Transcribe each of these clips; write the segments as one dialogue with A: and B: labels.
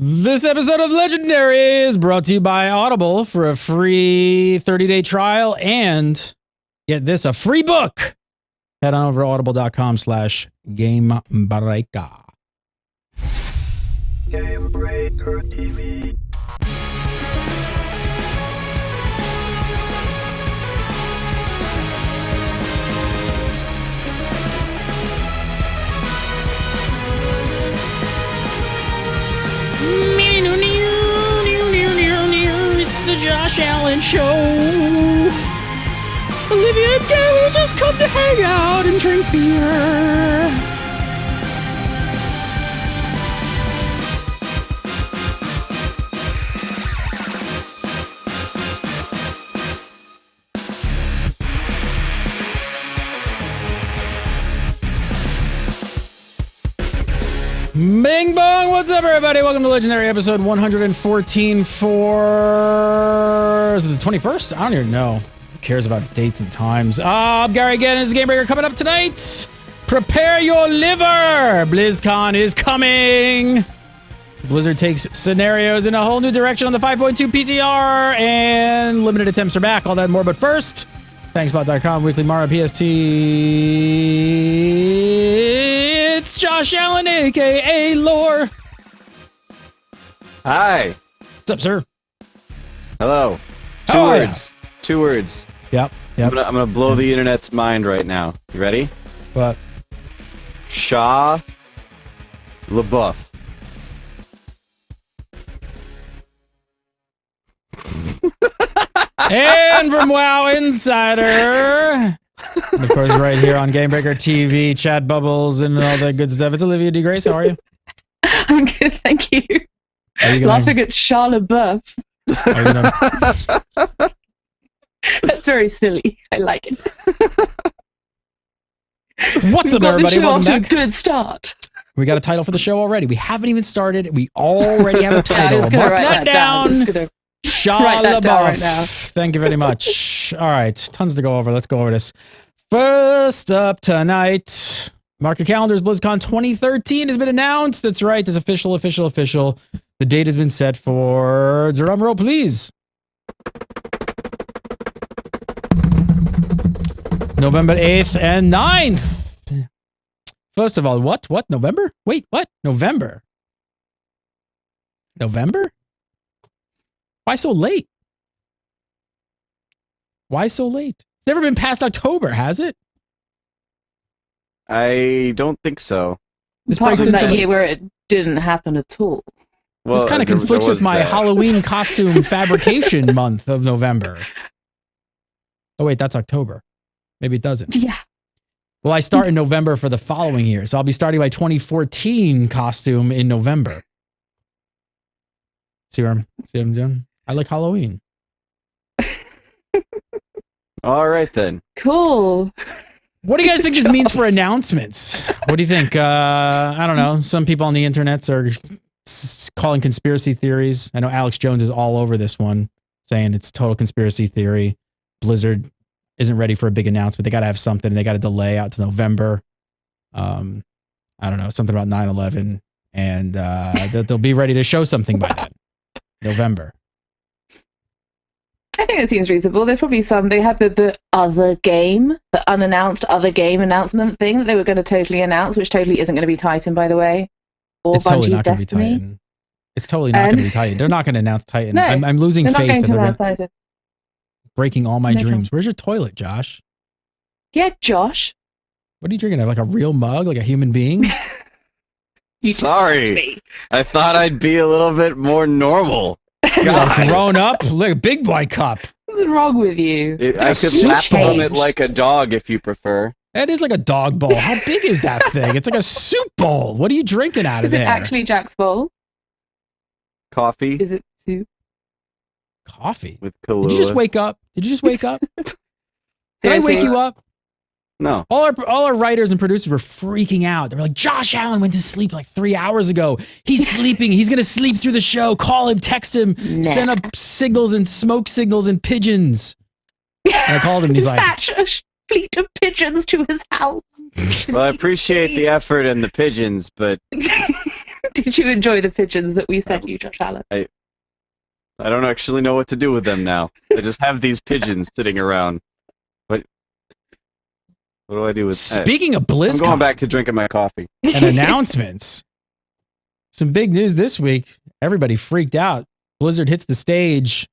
A: This episode of Legendary is brought to you by Audible. For a free 30-day trial and, get this, a free book. Head on over to audible.com/GameBreaker.
B: Gamebreaker TV.
A: It's the Josh Allen Show. Olivia and Gary just come to hang out and drink beer. Bing bong, what's up everybody? Welcome to Legendary episode 114 for... Is it the 21st? I don't even know. Who cares about dates and times? I'm Gary again. This is Gamebreaker coming up tonight. Prepare your liver. BlizzCon is coming. Blizzard takes scenarios in a whole new direction on the 5.2 PTR, and limited attempts are back. All that and more, but first, ThankSpot.com, weekly Mario PST. It's Josh Allen, a.k.a. Lore.
C: Hi.
A: What's up, sir?
C: Hello.
A: How are ya?
C: Two words.
A: Yep.
C: I'm gonna blow the internet's mind right now. You ready?
A: What?
C: Shia LaBeouf.
A: And from WoW Insider, and of course, right here on Gamebreaker TV, chat bubbles and all that good stuff. It's Olivia D. Grace. How are you?
D: I'm good, thank you. Laughing at Shia LaBeouf. That's very silly. I like it.
A: What's up,
D: Got the
A: everybody?
D: show
A: Welcome
D: off to a
A: back.
D: good start.
A: We got a title for the show already. We haven't even started. We already have a title.
D: I was going to
A: Mark
D: write that down. Just gonna
A: Shia
D: write that down right
A: LaBeouf.
D: now.
A: Thank you very much. All right, tons to go over. Let's go over this. First up tonight, mark your calendars. BlizzCon 2013 has been announced. That's right. It's official. The date has been set for, drum roll, please, November 8th and 9th. First of all, what? November? Wait, what? November? Why so late? It's never been past October, has it?
C: I don't think so.
A: This
D: Apart
A: breaks
D: from
A: into
D: that year where it didn't happen at all.
A: this kind of
C: there
A: conflicts with
C: was
A: my
C: that.
A: Halloween costume fabrication month of November. Oh wait, that's October. Maybe it doesn't.
D: Yeah.
A: Well, I start in November for the following year, so I'll be starting my 2014 costume in November. See what I'm doing? I like Halloween.
C: All right then.
D: Cool.
A: What do you guys think this means for announcements? What do you think? I don't know. Some people on the internets are calling conspiracy theories. I know Alex Jones is all over this one, saying it's total conspiracy theory. Blizzard isn't ready for a big announcement. They got to have something. They got to delay out to November. I don't know, something about 9/11, and they'll be ready to show something by then. November.
D: I think it seems reasonable. There's probably some. They had the other game, the unannounced other game announcement thing that they were going to totally announce, which totally isn't going to be Titan, by the way. Or
A: It's totally
D: Bungie's
A: not going to be
D: Destiny.
A: Titan. It's totally not going to be Titan. They're not going to announce Titan.
D: No,
A: I'm losing
D: They're not
A: faith
D: going
A: that
D: to
A: they're
D: announce Titan.
A: breaking all my
D: No
A: dreams.
D: chance.
A: Where's your toilet, Josh?
D: Yeah, Josh.
A: What are you drinking? Like a real mug, like a human being?
D: You
C: Sorry.
D: disgust me.
C: I thought I'd be a little bit more normal. God.
A: Grown up, like a big boy cup.
D: What's wrong with you?
C: I could
A: soup
C: lap
A: bowl.
C: on it like a dog if you prefer.
A: That is like a dog bowl. How big is that thing? It's like a soup bowl. What are you drinking out of
D: Is it
A: there?
D: actually Jack's bowl?
C: Coffee
D: Is it soup?
A: Coffee.
C: with
A: Did
C: Kahlua.
A: you just wake up? Did I
D: Seriously?
A: wake you up?
C: No.
A: All our writers and producers were freaking out. They were like, Josh Allen went to sleep like 3 hours ago. He's sleeping. He's going to sleep through the show. Call him, text him, send up signals and smoke signals and pigeons. And I called him and he's like,
D: Dispatch a fleet of pigeons to his house.
C: Well, I appreciate the effort and the pigeons, but
D: Did you enjoy the pigeons that we sent you, Josh Allen?
C: I don't actually know what to do with them now. I just have these pigeons sitting around. What do I do with?
A: Speaking of
C: I'm
A: BlizzCon
C: going back to drinking my coffee.
A: and announcements, some big news this week. Everybody freaked out. Blizzard hits the stage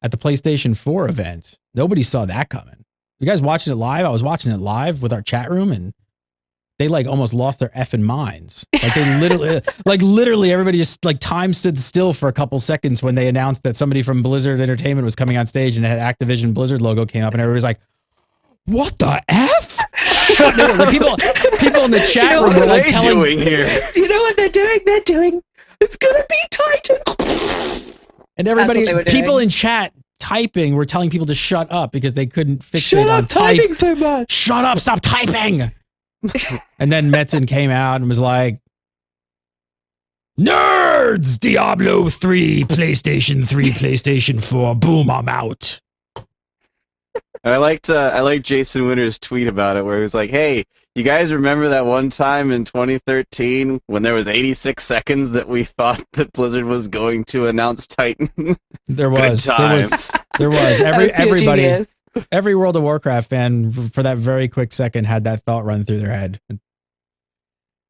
A: at the PlayStation 4 event. Nobody saw that coming. You guys watching it live? I was watching it live with our chat room, and they like almost lost their effing minds. Like they literally everybody just like time stood still for a couple seconds when they announced that somebody from Blizzard Entertainment was coming on stage and had Activision Blizzard logo came up, and everybody's like, "What the F?" Like, people in the chat room were like telling
C: doing here.
D: You know what they're doing? They're doing, it's gonna be Titan.
A: and everybody,
D: That's what they were
A: people
D: doing.
A: in chat typing were telling people to shut up because they couldn't fixate
D: Shut
A: on
D: up typing so
A: type.
D: much.
A: Shut up, stop typing. And then Metzen came out and was like, "Nerds! Diablo 3, PlayStation 3, PlayStation 4. Boom, I'm out."
C: I liked Jason Winter's tweet about it, where he was like, "Hey, you guys remember that one time in 2013 when there was 86 seconds that we thought that Blizzard was going to announce Titan?"
A: There
C: Good
A: was.
C: times.
A: There was.
D: That was pure
A: Everybody,
D: genius.
A: every World of Warcraft fan for that very quick second had that thought run through their head.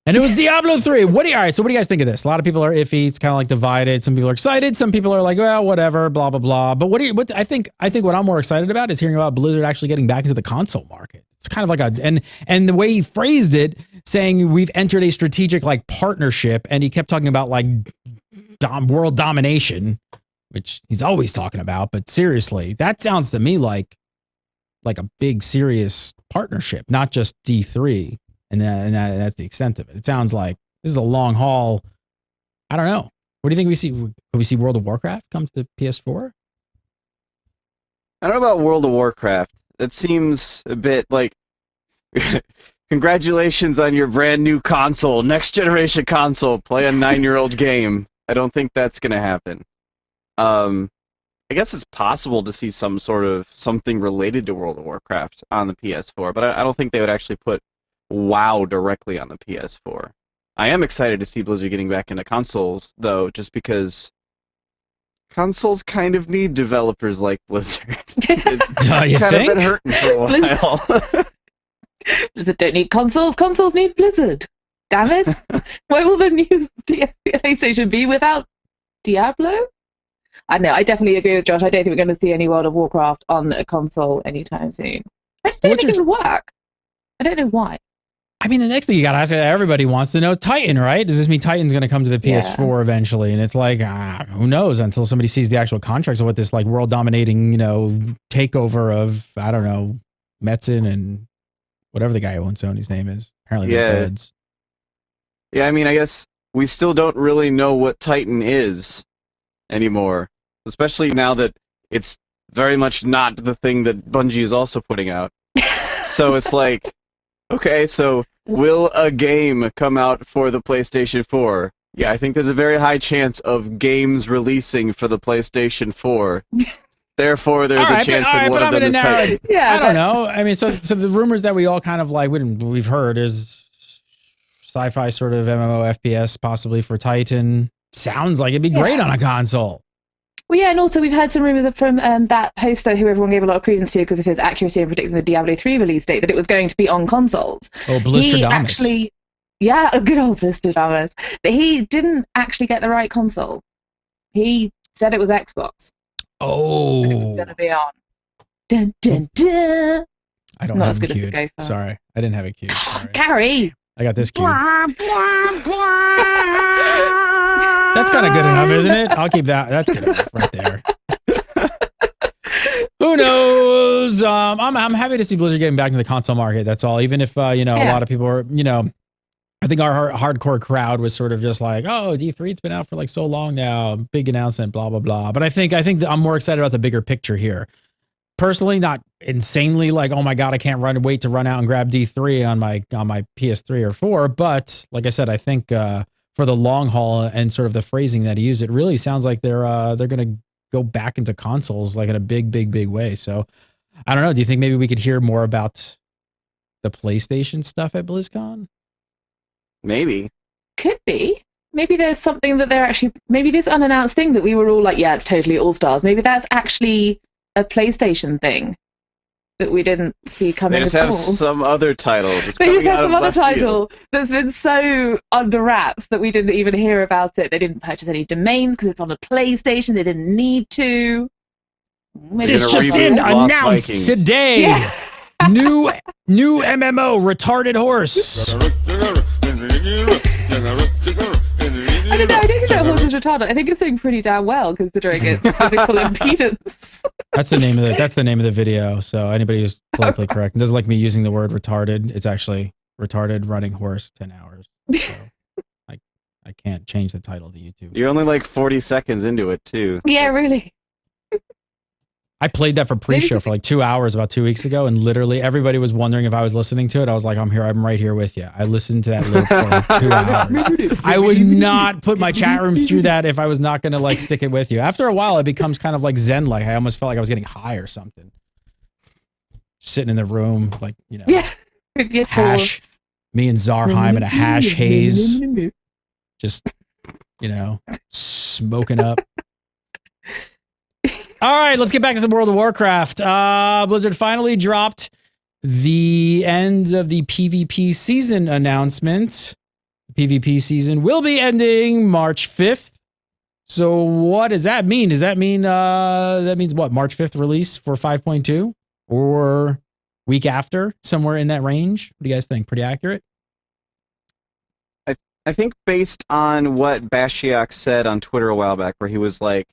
A: And it was Diablo 3. All right, so what do you guys think of this? A lot of people are iffy. It's kind of like divided. Some people are excited. Some people are like, well, whatever, blah, blah, blah. But I think what I'm more excited about is hearing about Blizzard actually getting back into the console market. It's kind of like and the way he phrased it, saying we've entered a strategic like partnership, and he kept talking about like world domination, which he's always talking about. But seriously, that sounds to me like a big serious partnership, not just D3. And that's the extent of it. It sounds like this is a long haul. I don't know. What do you think we see? Will we see World of Warcraft come to the PS4?
C: I don't know about World of Warcraft. It seems a bit like, congratulations on your brand new console, next generation console. Play a 9-year-old game. I don't think that's gonna happen. I guess it's possible to see some sort of something related to World of Warcraft on the PS4, but I don't think they would actually put WoW directly on the PS4. I am excited to see Blizzard getting back into consoles, though, just because consoles kind of need developers like Blizzard.
A: You
C: kind of
A: think?
C: been hurting for a while.
D: Blizzard don't need consoles. Consoles need Blizzard. Damn it. Why will the new PlayStation be without Diablo? I know. I definitely agree with Josh. I don't think we're going to see any World of Warcraft on a console anytime soon. I just don't
A: What's
D: think
A: your-
D: it would work. I don't know why.
A: I mean, the next thing you got to ask, everybody wants to know, Titan, right? Does this mean Titan's going to come to the PS4 eventually? And it's like, who knows until somebody sees the actual contracts of what this like world dominating, takeover of, I don't know, Metzen and whatever the guy who owns Sony's name is. Apparently they're buds.
C: Yeah, I mean, I guess we still don't really know what Titan is anymore, especially now that it's very much not the thing that Bungie is also putting out. So it's like, okay, so will a game come out for the PlayStation 4? Yeah, I think there's a very high chance of games releasing for the PlayStation 4. Therefore, there's a chance that one of them is Titan.
D: Yeah,
A: I don't know. I mean, so the rumors that we all kind of like we've heard is sci-fi sort of MMO FPS possibly for Titan. Sounds like it'd be great on a console.
D: Well, yeah, and also we've heard some rumors from that poster who everyone gave a lot of credence to because of his accuracy in predicting the Diablo 3 release date, that it was going to be on consoles.
A: Oh,
D: He
A: Blistradamus.
D: actually, yeah, a good old Blistradamus. But he didn't actually get the right console. He said it was Xbox. It was
A: Oh,
D: going to be on. Dun, dun, dun.
A: I don't
D: Not
A: have
D: as
A: it
D: good as the
A: queued.
D: Gopher.
A: Sorry, I didn't have it queued. Sorry.
D: Gary!
A: I got this queued. That's kind of good enough, isn't it? I'll keep that. That's good enough right there. Who knows? I'm happy to see Blizzard getting back into the console market. That's all. Even if a lot of people are, I think our hardcore crowd was sort of just like, oh, D3's been out for like so long now, big announcement, blah blah blah. But I think that I'm more excited about the bigger picture here. Personally, not insanely like, oh my god, I can't wait to run out and grab D3 on my PS3 or 4. But like I said, I think for the long haul and sort of the phrasing that he used, it really sounds like they're gonna go back into consoles like in a big way. So I don't know. Do you think maybe we could hear more about the PlayStation stuff at BlizzCon?
C: Maybe.
D: Could be. maybe there's something that they're actually, maybe this unannounced thing that we were all like, yeah, it's totally All-Stars. Maybe that's actually a PlayStation thing that we didn't see coming
C: They just
D: at
C: have
D: all.
C: some other title. Just
D: They
C: coming
D: just have
C: out
D: some
C: of
D: other
C: left field.
D: title that's been so under wraps that we didn't even hear about it. They didn't purchase any domains because it's on a PlayStation. They didn't need to. Maybe
C: They're
A: This
C: gonna
A: just
C: reboot
A: in
C: Lost
A: announced
C: Vikings.
A: today.
D: Yeah.
A: new MMO, Retarded Horse.
D: I don't know. I don't think that horse is retarded. I think it's doing pretty damn well considering its physical impedance.
A: That's the name of the video. So anybody who's politically correct and doesn't like me using the word retarded, it's actually retarded running horse 10 hours. So I can't change the title to YouTube.
C: You're only like 40 seconds into it too.
D: Yeah, really.
A: I played that for pre-show for like 2 hours about 2 weeks ago, and literally everybody was wondering if I was listening to it. I was like, I'm here. I'm right here with you. I listened to that loop for like 2 hours. I would not put my chat room through that if I was not going to like stick it with you. After a while, it becomes kind of like Zen-like. I almost felt like I was getting high or something. Sitting in the room, like, you know,
D: Yeah. Good
A: hash.
D: horse.
A: Me and Zarheim in a hash haze, just, you know, smoking up. All right, let's get back to some World of Warcraft. Blizzard finally dropped the end of the PvP season announcement. The PvP season will be ending March 5th. So what does that mean? Does that mean that means what? March 5th release for 5.2 or week after, somewhere in that range? What do you guys think? Pretty accurate?
C: I think based on what Bashiak said on Twitter a while back, where he was like,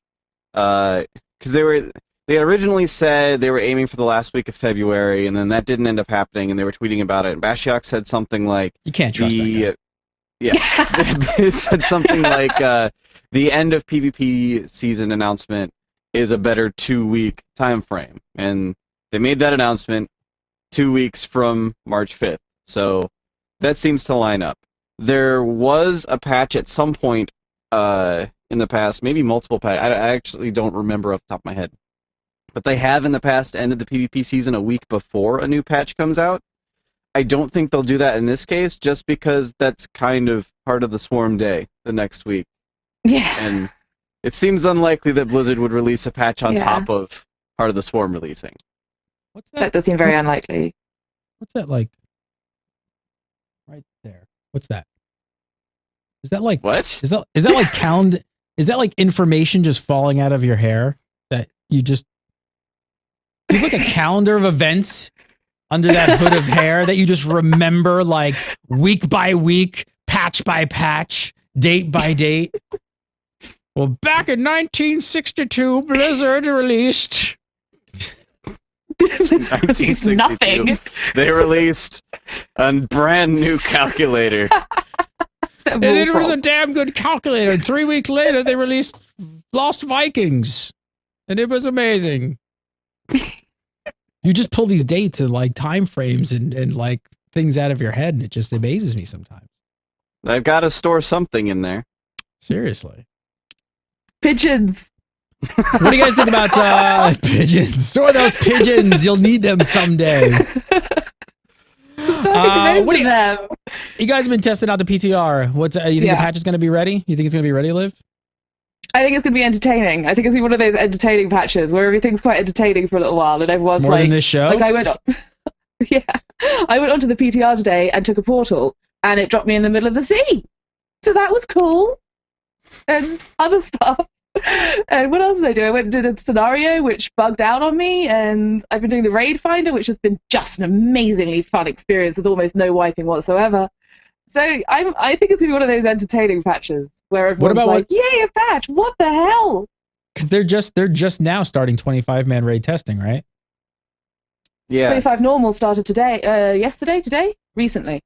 C: because they had originally said they were aiming for the last week of February, and then that didn't end up happening, and they were tweeting about it. And Bashiak said something like,
A: You can't trust that guy.
C: it said something like the end of PvP season announcement is a better 2-week time frame, and they made that announcement 2 weeks from March 5th. So that seems to line up. There was a patch at some point in the past, maybe multiple patches. I actually don't remember off the top of my head, but they have in the past ended the PvP season a week before a new patch comes out. I don't think they'll do that in this case, just because that's kind of part of the Swarm Day the next week.
D: Yeah.
C: And it seems unlikely that Blizzard would release a patch on
D: Yeah.
C: top of part of the Swarm releasing.
A: What's
D: That does seem very
A: what's-
D: unlikely.
A: What's that like? Right there. What's that? Is that like
C: What?
A: is that like calendar? Is that like information just falling out of your hair that you just? There's like a calendar of events under that hood of hair that you just remember like week by week, patch by patch, date by date. Well, back in 1962, Blizzard released.
D: It's
C: 1962.
D: nothing.
C: They released a brand new calculator.
A: And it was a damn good calculator. And 3 weeks later, they released Lost Vikings. And it was amazing. You just pull these dates and like time frames and like things out of your head, and it just amazes me sometimes.
C: I've got to store something in there.
A: Seriously.
D: Pigeons.
A: What do you guys think about pigeons? Store those pigeons. You'll need them someday. What do you-
D: them.
A: You guys have been testing out the PTR. What's you think the
D: Yeah.
A: patch is going to be ready? You think it's going to be ready, Liv?
D: I think it's going to be entertaining. I think it's going to be one of those entertaining patches where everything's quite entertaining for a little while and everyone's
A: More
D: like,
A: than this show?
D: like I went on, yeah, I went onto the PTR today and took a portal and it dropped me in the middle of the sea. So that was cool. And other stuff. And what else did I do? I went and did a scenario which bugged out on me, and I've been doing the raid finder, which has been just an amazingly fun experience with almost no wiping whatsoever. So I think it's gonna be one of those entertaining patches where everyone's
A: about
D: like, "Yay, a patch! What the hell?"
A: Because they're just now starting 25-man raid testing, right?
C: Yeah,
D: 25 normal started today, yesterday, today, recently,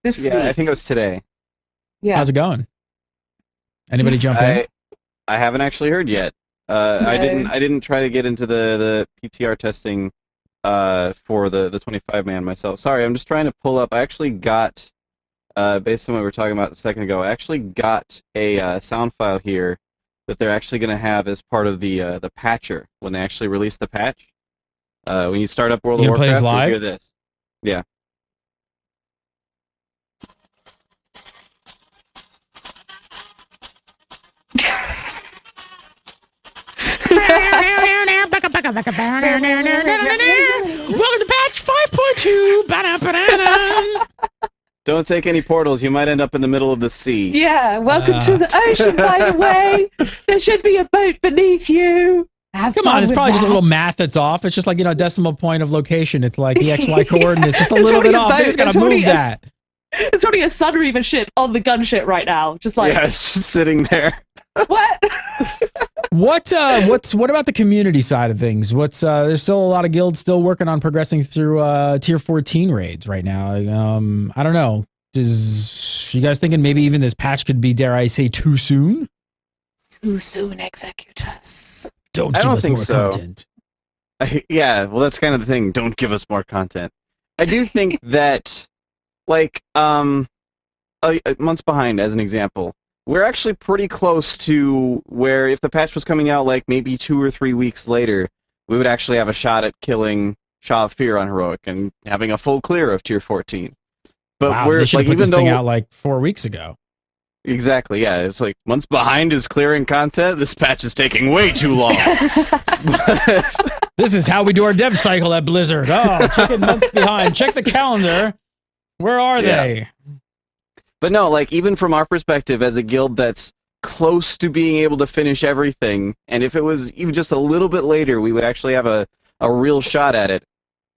D: this week.
C: I think it was today.
D: Yeah,
A: How's it going? Anybody jump in?
C: I haven't actually heard yet. I
D: No.
C: didn't try to get into the PTR testing for the 25-man myself. Sorry, I'm just trying to pull up. I actually got based on what we were talking about a second ago. I actually got a sound file here that they're actually going to have as part of the patcher when they actually release the patch. When you start up World
A: You
C: of
A: gonna play this
C: Warcraft, you'll
A: live?
C: hear this. Yeah.
A: Welcome to patch 5.2. Ba-da-ba-da-da.
C: Don't take any portals. You might end up in the middle of the sea.
D: Yeah, welcome to the ocean, by the way. There should be a boat beneath you. Have
A: Come
D: fun
A: on, it's
D: with
A: probably just a
D: that.
A: little math that's off. It's just like, decimal point of location. It's like the XY coordinates, just a
D: It's
A: little
D: already
A: bit
D: a
A: off. They
D: boat.
A: just gotta
D: It's already
A: move
D: a-
A: that.
D: It's probably a Sunreaver ship on the gunship right now. Just like,
C: Yeah, it's just sitting there.
D: what?
A: What about the community side of things? There's still a lot of guilds still working on progressing through tier 14 raids right now. I don't know. You guys thinking maybe even this patch could be, dare I say, too soon?
D: Too soon, Executus.
A: Don't
C: I
A: give
C: don't
A: us
C: think
A: more
C: so.
A: content.
C: Yeah, well, that's kind of the thing. Don't give us more content. I do think that, like, months behind, as an example, we're actually pretty close to where if the patch was coming out, like, maybe 2 or 3 weeks later, we would actually have a shot at killing Shaw of Fear on Heroic and having a full clear of tier 14. But
A: Wow,
C: we're
A: they should
C: like,
A: have put
C: even
A: this thing
C: though
A: out like 4 weeks ago.
C: exactly, yeah, it's like months behind is clearing content. This patch is taking way too long.
A: This is how we do our dev cycle at Blizzard. Oh, check it months behind. Check the calendar. Where are
C: Yeah.
A: they?
C: But no, like, even from our perspective as a guild that's close to being able to finish everything, and if it was even just a little bit later, we would actually have a real shot at it.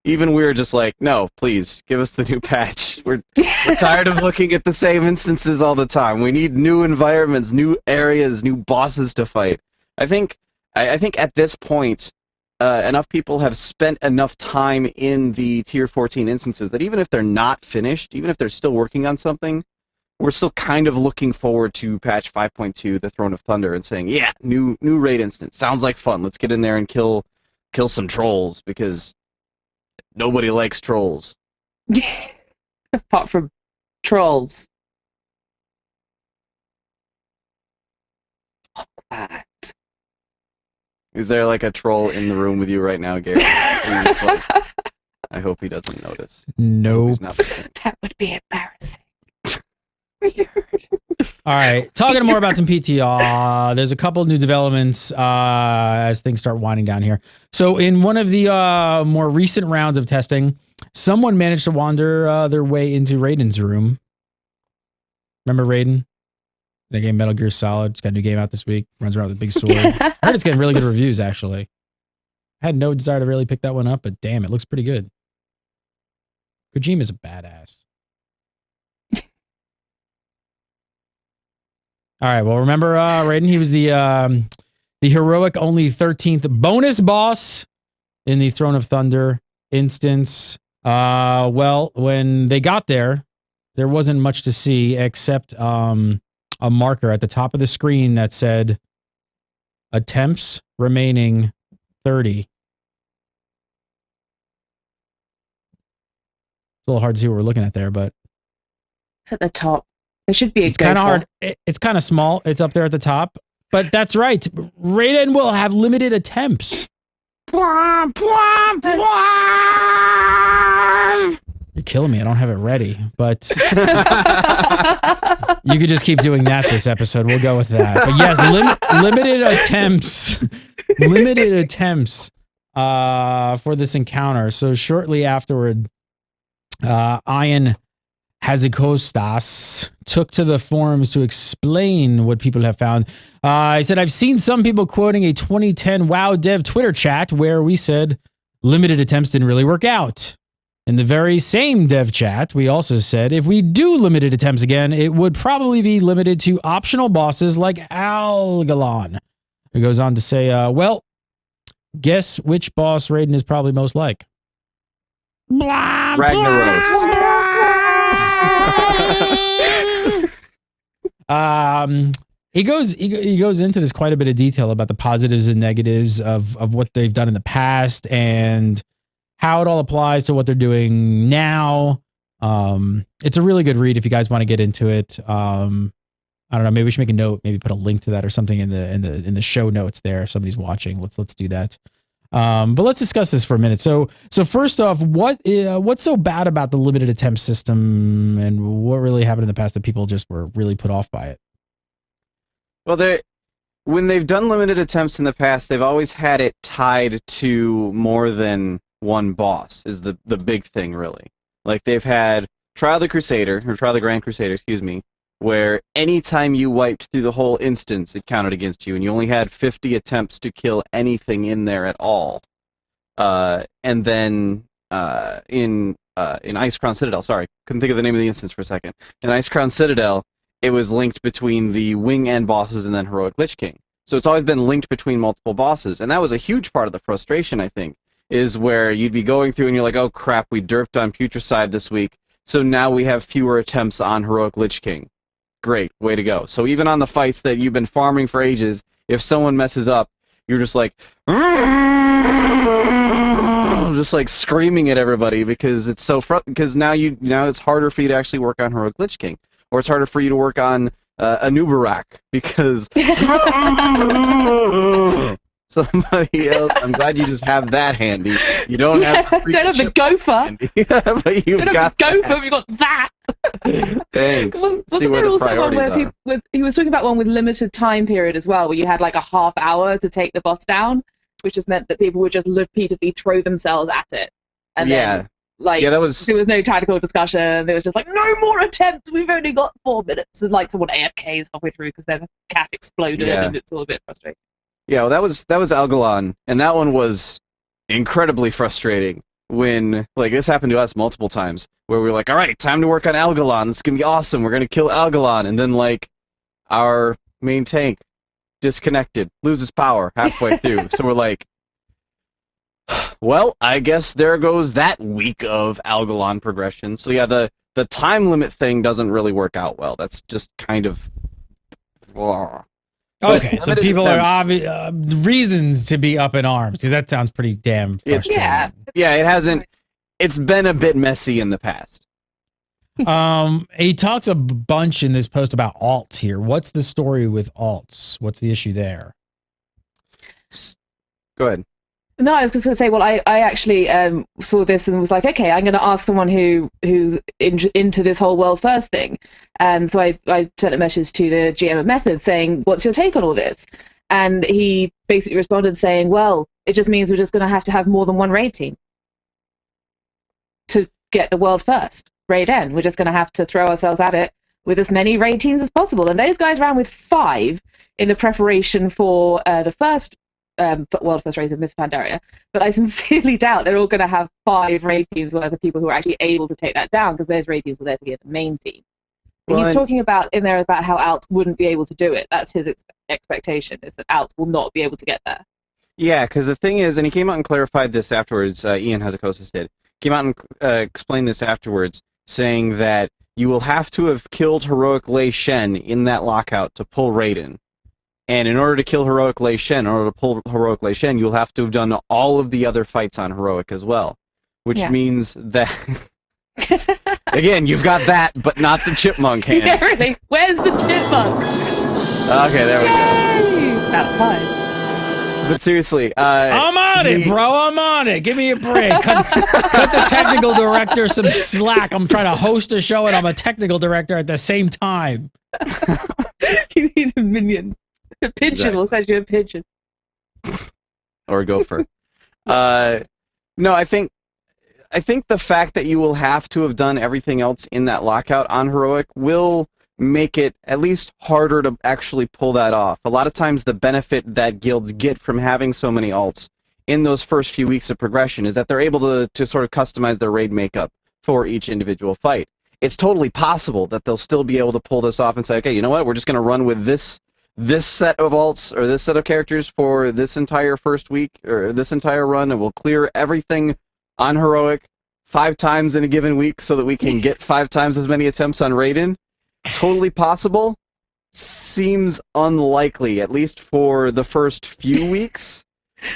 C: Even we were just like, no, please, give us the new patch. We're tired of looking at the same instances all the time. We need new environments, new areas, new bosses to fight. I think at this point, enough people have spent enough time in the tier 14 instances that even if they're not finished, even if they're still working on something, we're still kind of looking forward to patch 5.2, the Throne of Thunder, and saying, yeah, new raid instance. Sounds like fun. Let's get in there and kill some trolls, because nobody likes trolls.
D: Apart from trolls. Awkward.
C: Is there like a troll in the room with you right now, Gary? And it's like, I hope he doesn't notice. I hope
A: Nope.
C: he's not listening.
D: That would be embarrassing.
A: All right, talking more about some PTR. There's a couple new developments as things start winding down here. So, in one of the more recent rounds of testing, someone managed to wander their way into Raiden's room. Remember Raiden? The game Metal Gear Solid. It's got a new game out this week. Runs around with a big sword. I heard it's getting really good reviews, actually. I had no desire to really pick that one up, but damn, it looks pretty good. Kojima's a badass. All right. Well, remember Raiden? He was the heroic only 13th bonus boss in the Throne of Thunder instance. Well, when they got there, there wasn't much to see except a marker at the top of the screen that said attempts remaining 30. It's a little hard to see what we're looking at there, but
D: It's at the top. There should be a
A: it's kind of
D: gopher.
A: hard. It's kind of small. It's up there at the top. But that's right. Raiden will have limited attempts. You're killing me. I don't have it ready. But you could just keep doing that this episode. We'll go with that. But yes, limited attempts. Limited attempts for this encounter. So shortly afterward, Ian Hazikostas took to the forums to explain what people have found. He said, I've seen some people quoting a 2010 WoW dev Twitter chat where we said limited attempts didn't really work out. In the very same dev chat, we also said if we do limited attempts again, it would probably be limited to optional bosses like Algalon. It goes on to say, well, guess which boss Raiden is probably most like? Blah,
C: Ragnaros.
A: He goes into this quite a bit of detail about the positives and negatives of what they've done in the past and how it all applies to what they're doing now. It's a really good read if you guys want to get into it. I don't know, maybe we should make a note, maybe put a link to that or something in the show notes there if somebody's watching. Let's do that. But let's discuss this for a minute. So first off, what's so bad about the limited attempt system, and what really happened in the past that people just were really put off by it?
C: Well, when they've done limited attempts in the past, they've always had it tied to more than one boss, is the big thing, really. Like, they've had Trial of the Crusader, or Trial of the Grand Crusader, excuse me, where anytime you wiped through the whole instance, it counted against you, and you only had 50 attempts to kill anything in there at all. And then in Icecrown Citadel, sorry, couldn't think of the name of the instance for a second. In Icecrown Citadel, it was linked between the Wing End bosses and then Heroic Lich King. So it's always been linked between multiple bosses, and that was a huge part of the frustration, I think, is where you'd be going through and you're like, oh crap, we derped on Putricide this week, so now we have fewer attempts on Heroic Lich King. Great, way to go. So even on the fights that you've been farming for ages, if someone messes up, you're just like, just like screaming at everybody because it's so because now it's harder for you to actually work on Heroic Lich King, or it's harder for you to work on Anubarak because somebody else. I'm glad you just have that handy. You don't have
D: don't have the gopher.
C: But you've
D: don't
C: got
D: have the gopher. You've got that.
C: Thanks.
D: Wasn't
C: See where
D: there
C: the
D: also one
C: priorities
D: where
C: are.
D: he was talking about one with limited time period as well, where you had like a half hour to take the boss down, which just meant that people would just repeatedly throw themselves at it, and then like
C: that was.
D: there was no tactical discussion. There was just like no more attempts. We've only got 4 minutes, and like someone AFKs halfway through because their cat exploded, and it's all a bit frustrating.
C: Yeah, well, that was Algalon, and that one was incredibly frustrating. When like this happened to us multiple times, where we were like, all right, time to work on Algalon. This is gonna be awesome. We're gonna kill Algalon, and then like our main tank disconnected, loses power halfway through. So we're like, well, I guess there goes that week of Algalon progression. So yeah, the time limit thing doesn't really work out well. That's just kind of.
A: Okay, so people are reasons to be up in arms. See, that sounds pretty damn frustrating.
C: Yeah, it hasn't. It's been a bit messy in the past.
A: He talks a bunch in this post about alts here. What's the story with alts? What's the issue there?
C: Go ahead.
D: No, I was just going to say, well, I actually saw this and was like, okay, I'm going to ask someone who's into this whole world first thing. So I sent a message to the GM of Method saying, what's your take on all this? And he basically responded saying, well, it just means we're just going to have more than one raid team to get the world first. Raid N. We're just going to have to throw ourselves at it with as many raid teams as possible. And those guys ran with 5 in the preparation for the first world first race of Miss Pandaria, but I sincerely doubt they're all going to have 5 raid teams worth of people who are actually able to take that down, because those raid teams were there to get the main team. Well, he's talking about in there about how Alt wouldn't be able to do it. That's his expectation, is that Alt will not be able to get there.
C: Yeah, because the thing is, and he came out and clarified this afterwards, Ian Hazakosis did, came out and explained this afterwards, saying that you will have to have killed Heroic Lei Shen in that lockout to pull Raiden. And in order to kill Heroic Lei Shen, in order to pull Heroic Lei Shen, you'll have to have done all of the other fights on Heroic as well. Which means that... Again, you've got that, but not the chipmunk hand.
D: Yeah, really. Where's the chipmunk?
C: Okay, there we go.
D: About time.
C: But seriously,
A: I'm on it, bro. I'm on it. Give me a break. Cut the technical director some slack. I'm trying to host a show, and I'm a technical director at the same time.
D: You need a minion. A pigeon will send you a pigeon.
C: Or a gopher. No, I think the fact that you will have to have done everything else in that lockout on Heroic will make it at least harder to actually pull that off. A lot of times the benefit that guilds get from having so many alts in those first few weeks of progression is that they're able to sort of customize their raid makeup for each individual fight. It's totally possible that they'll still be able to pull this off and say, okay, you know what, we're just going to run with this set of alts or this set of characters for this entire first week or this entire run, and we'll clear everything on Heroic 5 times in a given week so that we can get 5 times as many attempts on Raiden. Totally possible. Seems unlikely, at least for the first few weeks.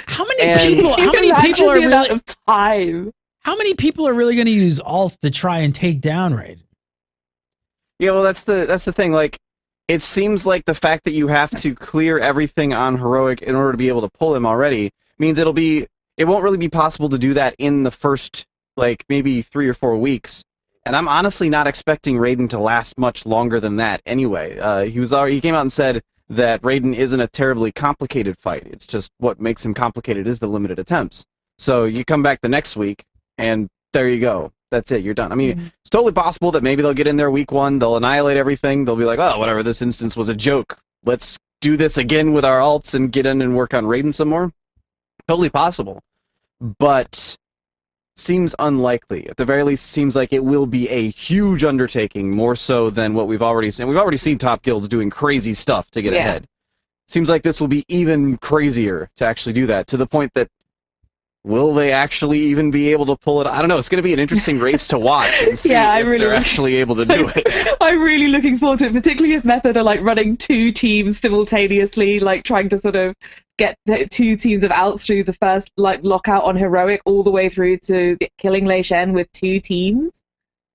A: How many people are really
D: time?
A: How many people are really going to use alts to try and take down Raiden?
C: Yeah, well, that's the thing. Like, it seems like the fact that you have to clear everything on Heroic in order to be able to pull him already means it won't really be possible to do that in the first, like, maybe 3 or 4 weeks. And I'm honestly not expecting Raiden to last much longer than that anyway. He came out and said that Raiden isn't a terribly complicated fight. It's just what makes him complicated is the limited attempts. So you come back the next week, and there you go. That's it. You're done. I mean, it's totally possible that maybe they'll get in there week one, they'll annihilate everything, they'll be like, oh, whatever, this instance was a joke. Let's do this again with our alts and get in and work on Raiden some more. Totally possible. But seems unlikely. At the very least, seems like it will be a huge undertaking, more so than what we've already seen. We've already seen top guilds doing crazy stuff to get ahead. Seems like this will be even crazier to actually do that, to the point that will they actually even be able to pull it? I don't know. It's going to be an interesting race to watch and see if they're actually able to do it.
D: I'm really looking forward to it, particularly if Method are like running two teams simultaneously, like trying to sort of get the two teams of outs through the first like lockout on Heroic all the way through to killing Lei Shen with two teams.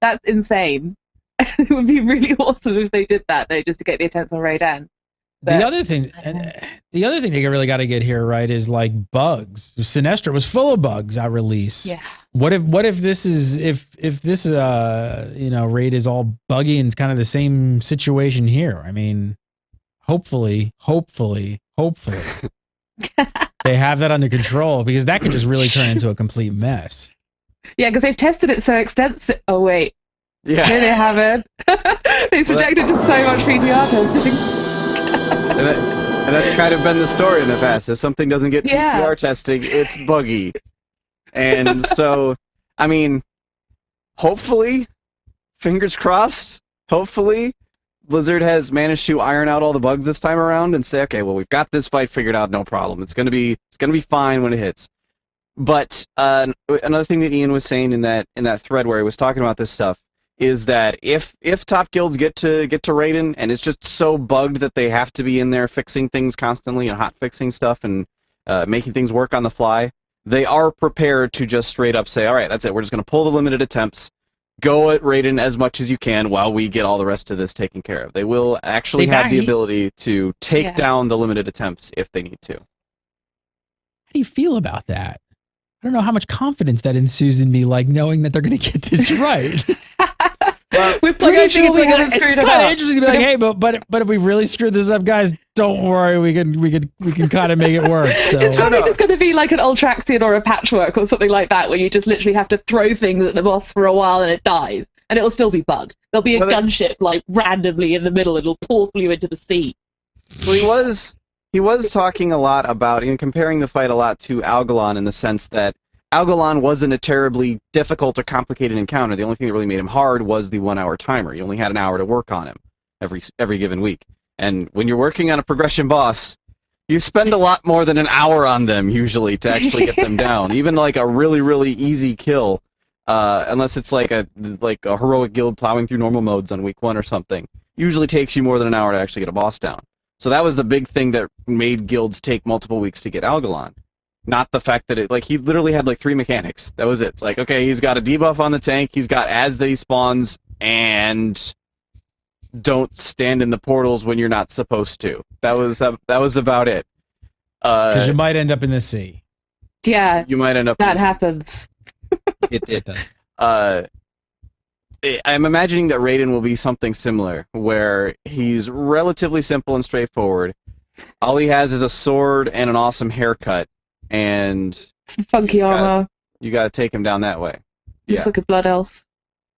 D: That's insane. It would be really awesome if they did that, though, just to get the attempts on Raiden.
A: The other thing they really got to get here right is like bugs. Sinestro was full of bugs at release.
D: Yeah.
A: What if this is if this raid is all buggy and it's kind of the same situation here? I mean, hopefully they have that under control, because that could just really turn into a complete mess.
D: Yeah, because they've tested it so extensive. Oh wait,
C: Yeah.
D: no, they haven't. They subjected to so much PTR testing.
C: And that's kind of been the story in the past. If something doesn't get PCR testing, it's buggy. And so, I mean, hopefully, fingers crossed, hopefully, Blizzard has managed to iron out all the bugs this time around and say, okay, well, we've got this fight figured out, no problem. It's gonna be fine when it hits. But another thing that Ian was saying in that thread where he was talking about this stuff is that if top guilds get to Raiden and it's just so bugged that they have to be in there fixing things constantly and hot fixing stuff and making things work on the fly, they are prepared to just straight up say, all right, that's it. We're just going to pull the limited attempts, go at Raiden as much as you can while we get all the rest of this taken care of. They will actually have the ability to take down the limited attempts if they need to.
A: How do you feel about that? I don't know how much confidence that ensues in me, like knowing that they're going to get this right.
D: We're pretty sure we haven't screwed it
A: It's kind
D: up.
A: of interesting to be like, hey, but if we really screwed this up, guys, don't worry, we can kind of make it work. So
D: It's probably just going to be like an Ultraxion or a Patchwork or something like that, where you just literally have to throw things at the boss for a while and it dies, and it'll still be bugged. There'll be a gunship like randomly in the middle. It'll pull you into the sea.
C: Well, he was talking a lot about, and comparing the fight a lot to Algalon in the sense that Algalon wasn't a terribly difficult or complicated encounter. The only thing that really made him hard was the 1 hour timer. You only had an hour to work on him every given week. And when you're working on a progression boss, you spend a lot more than an hour on them usually to actually get them down. Even like a really, really easy kill, unless it's like a heroic guild plowing through normal modes on week 1 or something, usually takes you more than an hour to actually get a boss down. So that was the big thing that made guilds take multiple weeks to get Algalon. Not the fact that he literally had like 3 mechanics. That was it. It's like, okay, he's got a debuff on the tank, he's got as that he spawns, and don't stand in the portals when you're not supposed to. That was about it.
A: Because you might end up in the sea.
D: Yeah,
C: you might end up.
D: That happens.
A: It does.
C: I'm imagining that Raiden will be something similar, where he's relatively simple and straightforward. All he has is a sword and an awesome haircut, and
D: funky armor.
C: You got to take him down that way.
D: Looks like a blood elf,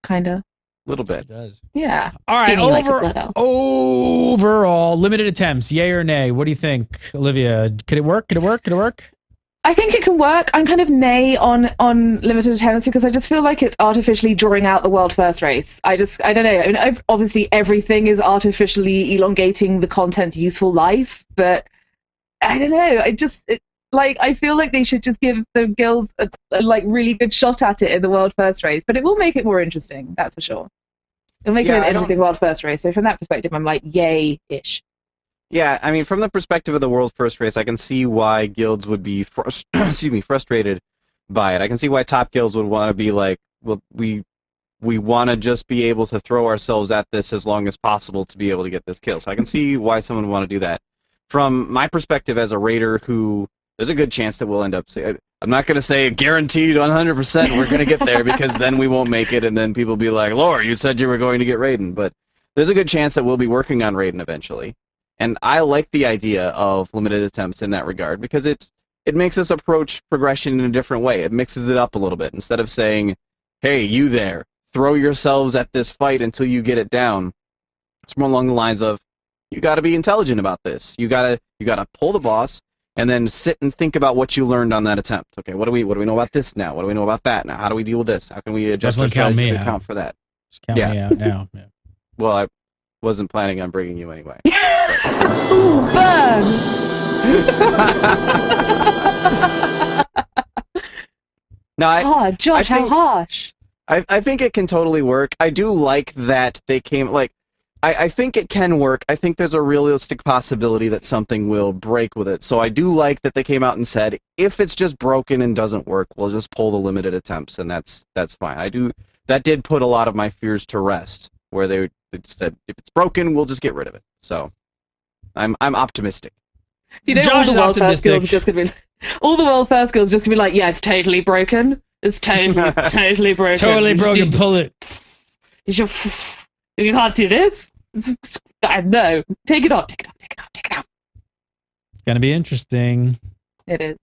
D: kinda.
C: A little bit.
A: It does.
D: Yeah.
A: All right.
D: Skinny like a blood elf.
A: Overall, limited attempts, yay or nay? What do you think, Olivia? Could it work? Could it work? Could it work?
D: I think it can work. I'm kind of nay on limited attempts because I just feel like it's artificially drawing out the world first race. I don't know. I mean, obviously everything is artificially elongating the content's useful life, but I don't know. I feel like they should just give the guilds a really good shot at it in the world first race, but it will make it more interesting. That's for sure. It'll make it an interesting world first race. So from that perspective, I'm like, yay-ish.
C: Yeah, I mean, from the perspective of the world first race, I can see why guilds would be frustrated by it. I can see why top guilds would want to be like, well, we want to just be able to throw ourselves at this as long as possible to be able to get this kill. So I can see why someone would want to do that. From my perspective as a raider who, there's a good chance that we'll end up saying, I'm not going to say guaranteed 100% we're going to get there because then we won't make it and then people will be like, Lore, you said you were going to get Raiden. But there's a good chance that we'll be working on Raiden eventually. And I like the idea of limited attempts in that regard because it makes us approach progression in a different way. It mixes it up a little bit. Instead of saying, hey, you there, throw yourselves at this fight until you get it down. It's more along the lines of, you got to be intelligent about this. You got to pull the boss and then sit and think about what you learned on that attempt. Okay, what do we know about this now? What do we know about that now? How do we deal with this? How can we adjust our strategy to account for that?
A: Just count me out now. Yeah.
C: Well, I wasn't planning on bringing you anyway.
D: Ooh, burn!
C: No,
D: Oh, Josh, how harsh.
C: I think it can totally work. I do like that they came, like, I think it can work. I think there's a realistic possibility that something will break with it. So I do like that they came out and said, if it's just broken and doesn't work, we'll just pull the limited attempts, and that's fine. That did put a lot of my fears to rest, where they said, if it's broken, we'll just get rid of it. So I'm optimistic.
D: Do you know
A: Josh
D: all
A: is
D: the world first
A: optimistic.
D: skills are just gonna be all the world first skills just gonna be like, yeah, it's totally broken. It's totally broken.
A: Totally broken. Pull it.
D: You can't do this. No, take it off.
A: Gonna be interesting.
D: It is.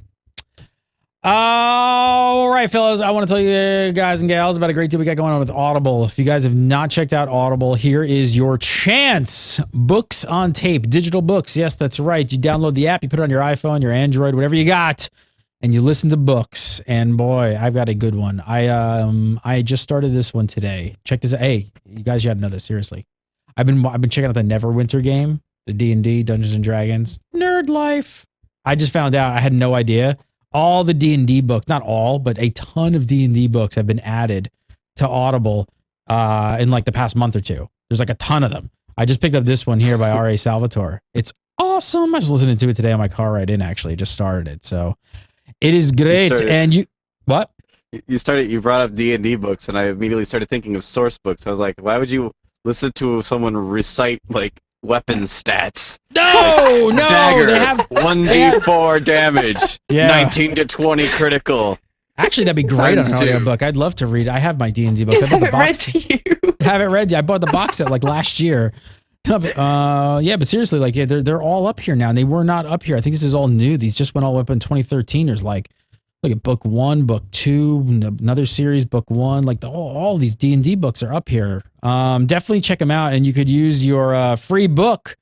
A: All right, fellas, I want to tell you guys and gals about a great deal we got going on with Audible. If you guys have not checked out Audible, here is your chance. Books on tape, digital books. Yes, that's right. You download the app, you put it on your iPhone, your Android, whatever you got, and you listen to books. And boy, I've got a good one. I just started this one today. Check this out. Hey, you guys, you got to know this, seriously. I've been checking out the Neverwinter game, the D&D, Dungeons and Dragons. Nerd life. I just found out, I had no idea. All the D&D books, not all, but a ton of D&D books have been added to Audible in like the past month or two. There's like a ton of them. I just picked up this one here by R.A. Salvatore. It's awesome. I was listening to it today on my car ride in, actually. Just started it. So it is great. What?
C: You brought up D&D books, and I immediately started thinking of source books. I was like, why would you listen to someone recite like weapon stats?
A: No, no,
C: Dagger,
A: they have
C: 1d4 damage,
A: Yeah.
C: 19 to 20 critical.
A: Actually, that'd be great on an
C: Times
A: audio
C: two.
A: book. I'd love to read. I have my D&D books.
D: Just
A: I bought
D: haven't
A: the
D: read
A: box.
D: to you.
A: Haven't read yet. I bought the box set like last year. No, but, yeah, but seriously, like, yeah, they're all up here now, and they were not up here. I think this is all new. These just went all up in 2013. There's like, look at book 1, book 2, another series, book 1. Like all these D&D books are up here. Definitely check them out, and you could use your free book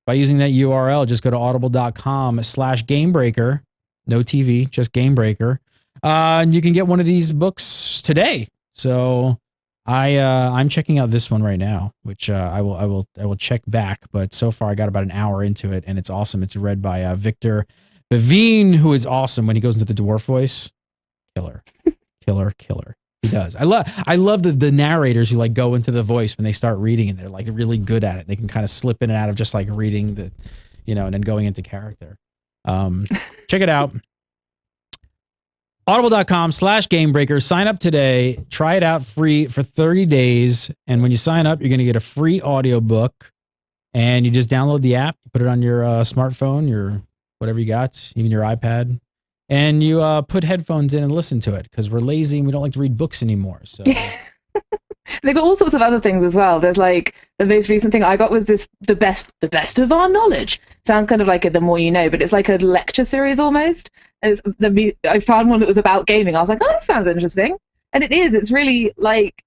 A: by using that URL. Just go to audible.com/gamebreaker. No TV, just Gamebreaker. And you can get one of these books today. So I'm checking out this one right now, which I will check back. But so far, I got about an hour into it, and it's awesome. It's read by Victor Bevine, who is awesome when he goes into the dwarf voice. Killer. He does. I love the narrators who like go into the voice when they start reading, and they're like really good at it. They can kind of slip in and out of just like reading the, and then going into character. Check it out. Audible.com/gamebreaker. Sign up today. Try it out free for 30 days. And when you sign up, you're going to get a free audiobook. And you just download the app, put it on your smartphone, your whatever you got, even your iPad. And you put headphones in and listen to it because we're lazy and we don't like to read books anymore. So
D: They've got all sorts of other things as well. There's like the most recent thing I got was this the best of our knowledge. Sounds kind of like a The More You Know, but it's like a lecture series almost. I found one that was about gaming. I was like, oh, this sounds interesting, and it is. It's really like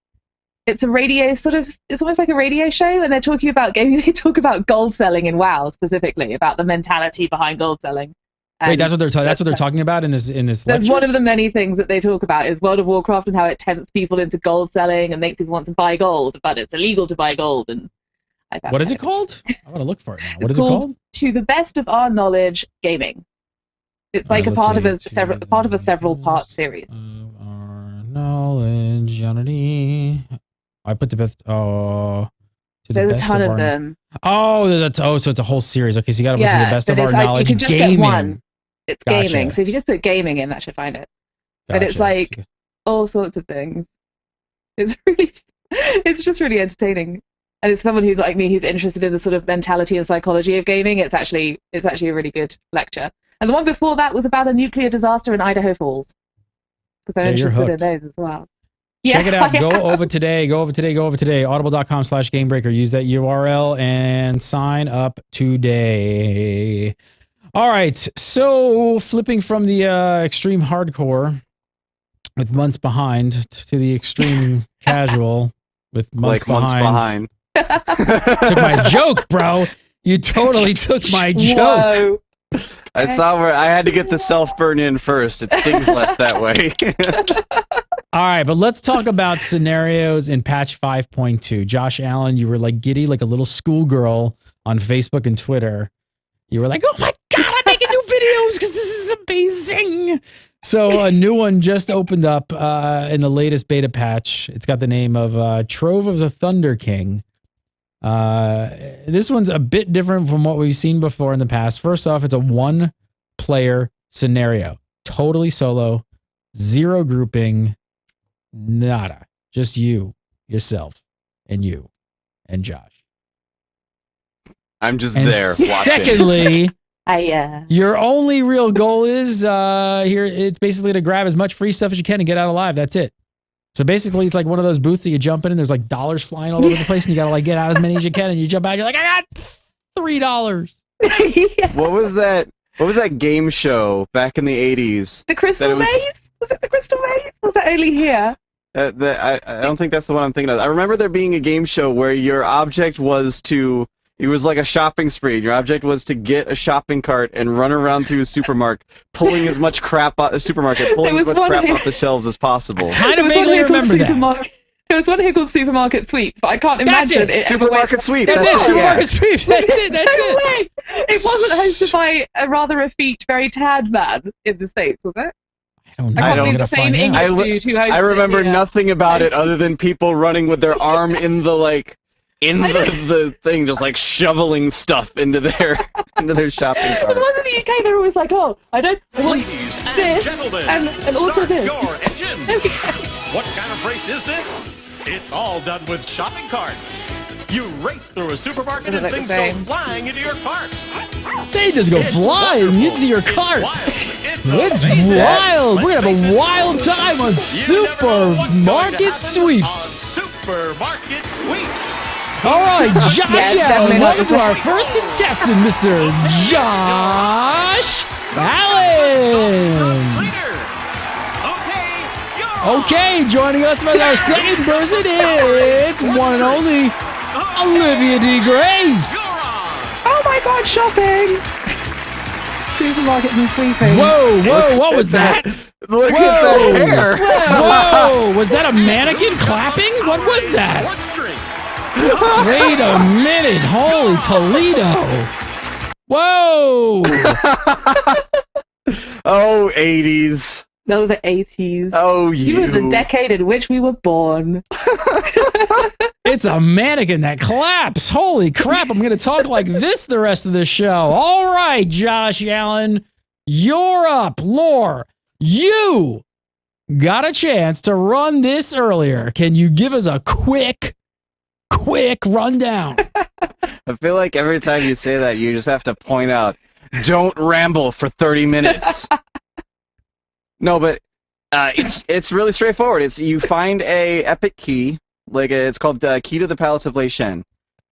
D: it's a radio it's almost like a radio show, and they're talking about gaming. They talk about gold selling in WoW specifically, about the mentality behind gold selling.
A: wait, that's what they're talking about in this
D: That's
A: lecture?
D: one of the many things that they talk about is World of Warcraft and how it tempts people into gold selling and makes people want to buy gold, but it's illegal to buy gold. And
A: What is it called? I want to look for it now. What
D: it's
A: is it called?
D: To the Best of Our Knowledge, Gaming. It's like a part of a several part series.
A: Our knowledge, unity. I put the best. Oh, to the
D: There's a
A: best
D: ton of
A: our-
D: them.
A: Oh, so it's a whole series. Okay, so you got to put to the best
D: but
A: of our
D: it's like,
A: knowledge.
D: you can just
A: gaming.
D: get one. It's
A: Gotcha.
D: gaming. So if you just put gaming in, that should find it. But it's like all sorts of things. It's just really entertaining. And it's someone who's like me, who's interested in the sort of mentality and psychology of gaming. It's actually a really good lecture. And the one before that was about a nuclear disaster in Idaho Falls. Because I'm
A: Yeah, you're
D: interested in
A: hooked.
D: those as well.
A: Check it out. Go over today. Audible.com/gamebreaker. Use that URL and sign up today. All right. So flipping from the extreme hardcore with months behind to the extreme casual with months behind. Took my joke, bro. You totally took my joke.
D: Whoa.
C: I saw where I had to get the self-burn in first. It stings less that way.
A: All right, but let's talk about scenarios in patch 5.2. Josh Allen, you were like giddy like a little schoolgirl on Facebook and Twitter. You were like, oh my God, I'm making new videos because this is amazing. So a new one just opened up in the latest beta patch. It's got the name of Trove of the Thunder King. This one's a bit different from what we've seen before in the past. First off, it's a one-player scenario. Totally solo, zero grouping, nada. Just you, yourself, and you, and Josh.
C: I'm just
A: And
C: there watching.
A: secondly,
D: I
A: your only real goal is here. It's basically to grab as much free stuff as you can and get out alive. That's it. So basically, it's like one of those booths that you jump in and there's like dollars flying all over the place, and you gotta like get out as many as you can. And you jump out, you're like, I got $3.
C: What was that? What was that game show back in the 80s?
D: The Crystal Maze? Was it the Crystal Maze? Was that only here?
C: I don't think that's the one I'm thinking of. I remember there being a game show where your object was to. It was like a shopping spree. Your object was to get a shopping cart and run around through a supermarket, pulling as much crap out off the shelves as possible.
A: Kind of vaguely remember that.
D: There was one here called Supermarket Sweep, but I can't imagine it.
C: Supermarket Sweep.
A: That's it. Supermarket
C: Yeah.
A: Sweep. That's it. That's
D: No
A: it.
D: way! It wasn't hosted by a rather effete, very tad man in the States, was it?
A: I don't know.
D: I can't
C: don't-
D: believe the same English dude who hosted
C: I remember
D: it.
C: nothing about it other than people running with their arm in the the thing, just like shoveling stuff into their shopping
D: But
C: cart.
D: the ones in the UK, they're always like, oh, I want
E: Ladies and
D: this,
E: gentlemen,
D: and also
E: start
D: this.
E: your engine. What kind of race is this? It's all done with shopping carts. You race through a supermarket
D: Does it
E: and
D: look the
E: things go
D: same?
E: flying into your cart.
A: They just go
E: It's
A: flying
E: wonderful.
A: into your
E: It's
A: cart.
E: wild. It's
A: It's
E: amazing.
A: wild. We're
E: Let's
A: gonna have
E: face
A: a
E: it,
A: wild time on
E: you never know what's going to
A: Supermarket
E: happen on
A: Sweeps.
E: Supermarket Sweep.
A: All right, Josh
D: Yeah, it's
A: Allen.
D: definitely not
A: Welcome
D: the
A: to our first contestant, Mr. Josh Allen.
E: Leader. Okay, you're
A: Okay, joining us with our second person, it's one and only Olivia D. Grace.
D: Oh my god, shopping! Supermarkets and sweeping.
A: Whoa, what was that?
C: Look
A: Whoa.
C: at the hair.
A: Whoa, was that a mannequin clapping? What was that?
E: Sports drink.
A: Wait a minute, holy Toledo. Whoa.
C: Oh, 80s.
D: No, the 80s.
C: Oh,
D: You were the decade in which we were born.
A: It's a mannequin that claps. Holy crap, I'm going to talk like this the rest of the show. All right, Josh Allen, you're up. Lore, you got a chance to run this earlier. Can you give us a quick rundown?
C: I feel like every time you say that, you just have to point out, don't ramble for 30 minutes. No, but it's really straightforward. It's you find a epic key, it's called Key to the Palace of Lei Shen,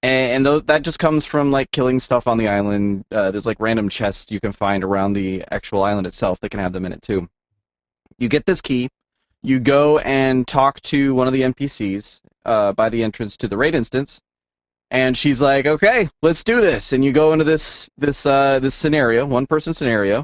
C: and that just comes from like killing stuff on the island. There's like random chests you can find around the actual island itself that can have them in it too. You get this key, you go and talk to one of the NPCs by the entrance to the raid instance, and she's like, "Okay, let's do this." And you go into this scenario, one-person scenario.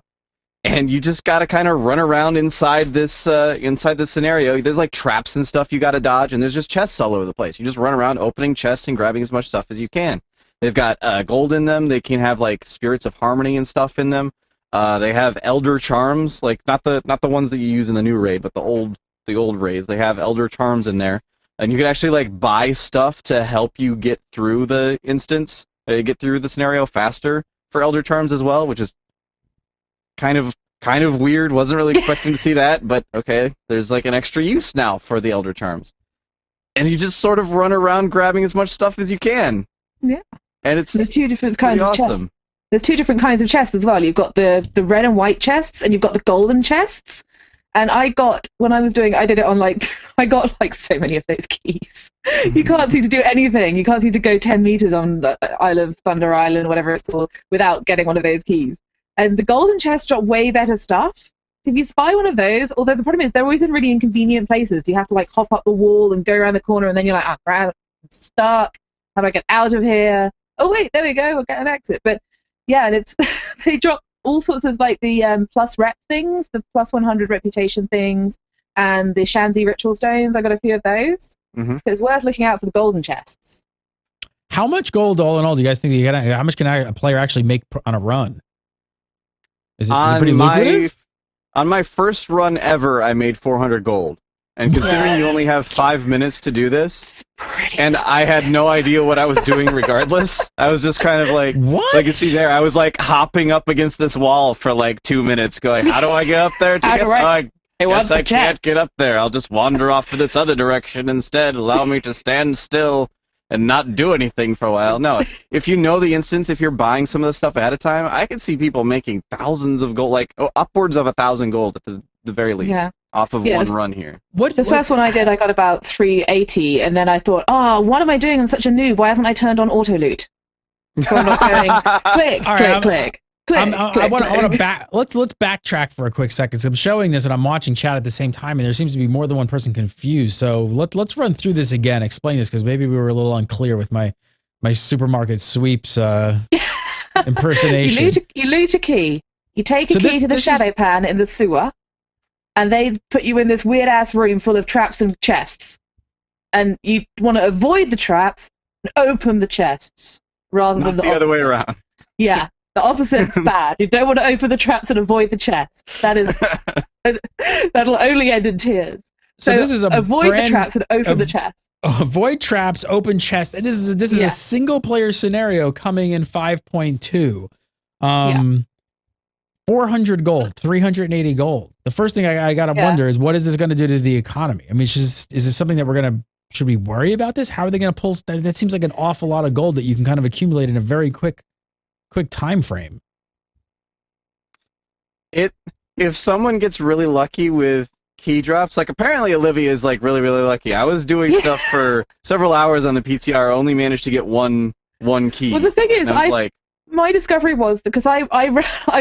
C: And you just gotta kind of run around inside this scenario. There's like traps and stuff you gotta dodge, and there's just chests all over the place. You just run around opening chests and grabbing as much stuff as you can. They've got gold in them. They can have like spirits of harmony and stuff in them. They have elder charms, like not the ones that you use in the new raid, but the old raids. They have elder charms in there, and you can actually like buy stuff to help you get through the instance, get through the scenario faster for elder charms as well, which is kind of weird. Wasn't really expecting to see that, but okay, there's like an extra use now for the elder charms, and you just sort of run around grabbing as much stuff as you can.
D: Yeah,
C: and it's
D: there's two different
C: pretty
D: kinds of chests.
C: awesome.
D: There's two different kinds of chests as well. You've got the red and white chests, and you've got the golden chests. And I did it on like, I got like so many of those keys. You can't seem to do anything. You can't seem to go 10 meters on the Isle of Thunder Island, whatever it's called, without getting one of those keys. And the golden chests drop way better stuff. If you spy one of those, although the problem is they're always in really inconvenient places. You have to like hop up the wall and go around the corner, and then you're like, oh crap, I'm stuck. How do I get out of here? Oh wait, there we go. We'll get an exit. But yeah, and it's they drop all sorts of like the plus rep things, the plus 100 reputation things, and the Shanzi ritual stones. I got a few of those.
C: Mm-hmm.
D: So it's worth looking out for the golden chests.
A: How much gold, all in all, do you guys think how much can a player actually make on a run? Is it pretty lucrative?
C: On my first run ever, I made 400 gold. And considering you only have 5 minutes to do this, and I had no idea what I was doing regardless, I was just kind of like,
A: what?
C: Like you see there, I was like hopping up against this wall for like 2 minutes going, how do I get up there? I guess I can't get up there. I'll just wander off to this other direction instead. Allow me to stand still and not do anything for a while. No, if you know the instance, if you're buying some of the stuff ahead of time, I can see people making thousands of gold, like upwards of 1,000 gold at the very least, off of one run here.
D: The first one I did, I got about 380, and then I thought, oh, what am I doing? I'm such a noob. Why haven't I turned on auto loot? So I'm not going click.
A: I want to back. Let's backtrack for a quick second. So I'm showing this and I'm watching chat at the same time, and there seems to be more than one person confused. So let's run through this again. Explain this because maybe we were a little unclear with my supermarket sweeps impersonation.
D: You loot a key. You take a key to the shadow pan in the sewer, and they put you in this weird ass room full of traps and chests. And you want to avoid the traps and open the chests rather than the
C: other way around.
D: Yeah. The opposite's bad. You don't want to open the traps and avoid the chests. That'll only end in tears.
A: So this is
D: avoid the traps and open the chests.
A: Avoid traps, open chests, and this is a single player scenario coming in 5.2. 400 gold, 380 gold. The first thing I gotta wonder is what is this going to do to the economy? I mean, is this something that should we worry about this? How are they going to pull? That seems like an awful lot of gold that you can kind of accumulate in a very quick time frame.
C: If someone gets really lucky with key drops, like apparently Olivia is like really lucky. I was doing stuff for several hours on the PTR, only managed to get one key.
D: Well, the thing is, my discovery was because I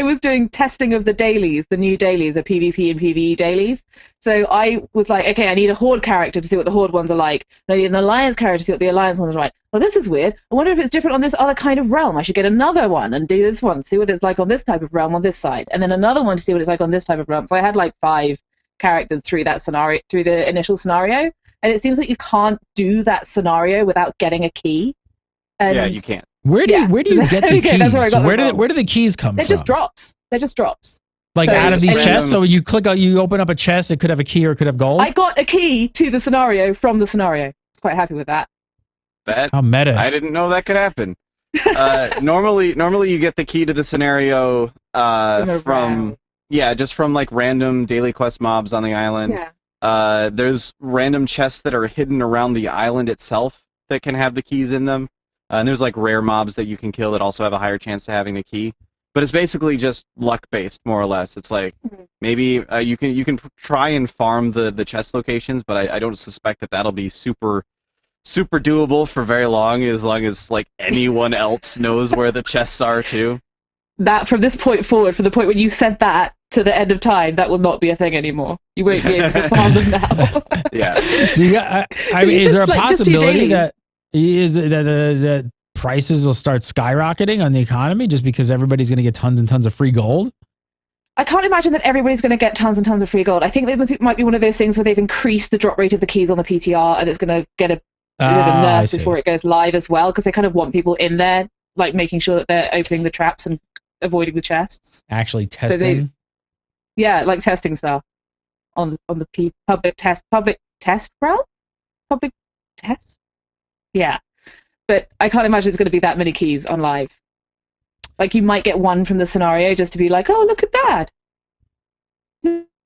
D: was doing testing of the dailies, the new dailies, the PvP and PvE dailies. So I was like, okay, I need a Horde character to see what the Horde ones are like. And I need an Alliance character to see what the Alliance ones are like. Well, this is weird. I wonder if it's different on this other kind of realm. I should get another one and do this one, see what it's like on this type of realm on this side. And then another one to see what it's like on this type of realm. So I had like 5 characters through that scenario, through the initial scenario. And it seems like you can't do that scenario without getting a key. And
C: yeah, you can't.
A: Where do you get the keys? Where do the keys come from?
D: They're just drops.
A: Like out of these chests? So you open up a chest, it could have a key or it could have gold?
D: I got a key to the scenario from the scenario. I was quite happy with that.
A: How meta.
C: I didn't know that could happen. Normally you get the key to the scenario just from like random daily quest mobs on the island.
D: Yeah.
C: There's random chests that are hidden around the island itself that can have the keys in them. And there's like rare mobs that you can kill that also have a higher chance of having the key. But it's basically just luck based, more or less. It's like maybe you can try and farm the chest locations, but I don't suspect that'll be super doable for very long, as like anyone else knows where the chests are too.
D: That from this point forward, from the point when you said that to the end of time, that will not be a thing anymore. You won't be able to farm them now.
C: Yeah.
A: Is there a possibility that that prices will start skyrocketing on the economy just because everybody's going to get tons and tons of free gold?
D: I can't imagine that everybody's going to get tons and tons of free gold. I think it might be one of those things where they've increased the drop rate of the keys on the PTR, and it's going to get a bit of a nerf before it goes live as well, because they kind of want people in there, like making sure that they're opening the traps and avoiding the chests.
A: Actually testing?
D: Like testing stuff on the public test realm? Public test? Yeah. But I can't imagine it's going to be that many keys on live. Like, you might get one from the scenario just to be like, oh, look at that.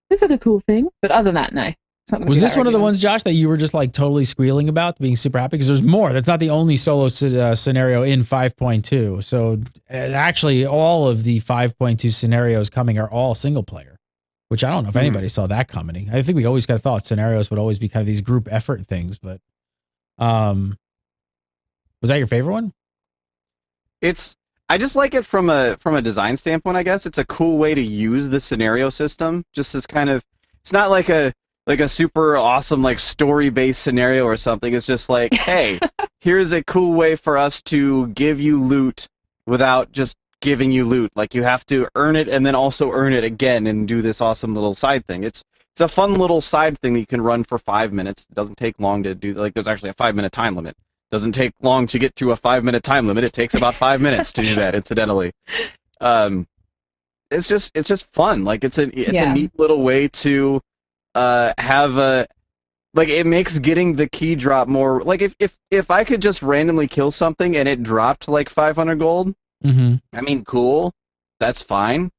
D: Isn't a cool thing? But other than that, no.
A: Was this one of the ones, Josh, that you were just like totally squealing about, being super happy? Because there's more. That's not the only solo scenario in 5.2. So actually, all of the 5.2 scenarios coming are all single player. which I don't know if anybody saw that coming. I think we always kind of thought scenarios would always be kind of these group effort things, but was that your favorite one?
C: I just like it from a design standpoint, I guess. It's a cool way to use the scenario system. Just as kind of, it's not like a super awesome like story-based scenario or something. It's just like, hey, here's a cool way for us to give you loot without just giving you loot. Like you have to earn it and then also earn it again and do this awesome little side thing. It's a fun little side thing that you can run for 5 minutes. It doesn't take long to do. Like there's actually a 5-minute time limit. Doesn't take long to get through a 5-minute time limit. It takes about 5 minutes to do that, incidentally. It's just fun. Like it's a neat little way to have a, like, it makes getting the key drop more, like if I could just randomly kill something and it dropped like 500 gold, I mean, cool, that's fine.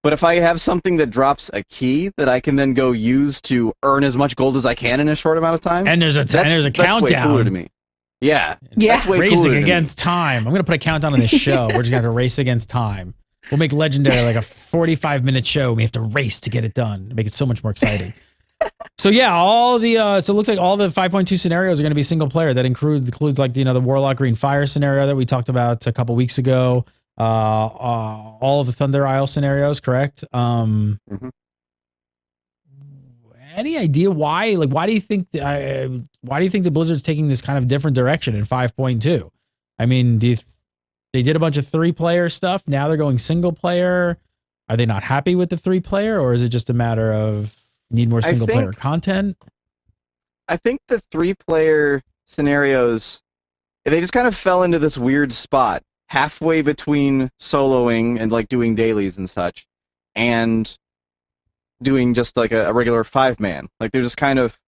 C: But if I have something that drops a key that I can then go use to earn as much gold as I can in a short amount of time,
A: and there's a
C: that's
A: countdown.
C: Way cooler to me. Yeah. That's way
A: Racing
C: cooler
A: against time. I'm going to put a countdown on this show. We're just going to have to race against time. We'll make Legendary like a 45-minute show. We have to race to get it done. Make it so much more exciting. So yeah, all the so it looks like all the 5.2 scenarios are going to be single player. That includes like the Warlock Green Fire scenario that we talked about a couple weeks ago. All of the Thunder Isle scenarios, correct? Any idea why? Like, why do you think the Blizzard's taking this kind of different direction in 5.2? I mean, they did a bunch of 3-player stuff. Now they're going single player. Are they not happy with the 3-player, or is it just a matter of need more single player content?
C: I think the 3-player scenarios, they just kind of fell into this weird spot halfway between soloing and like doing dailies and such, and doing just like a regular 5-man. Like they're just kind of,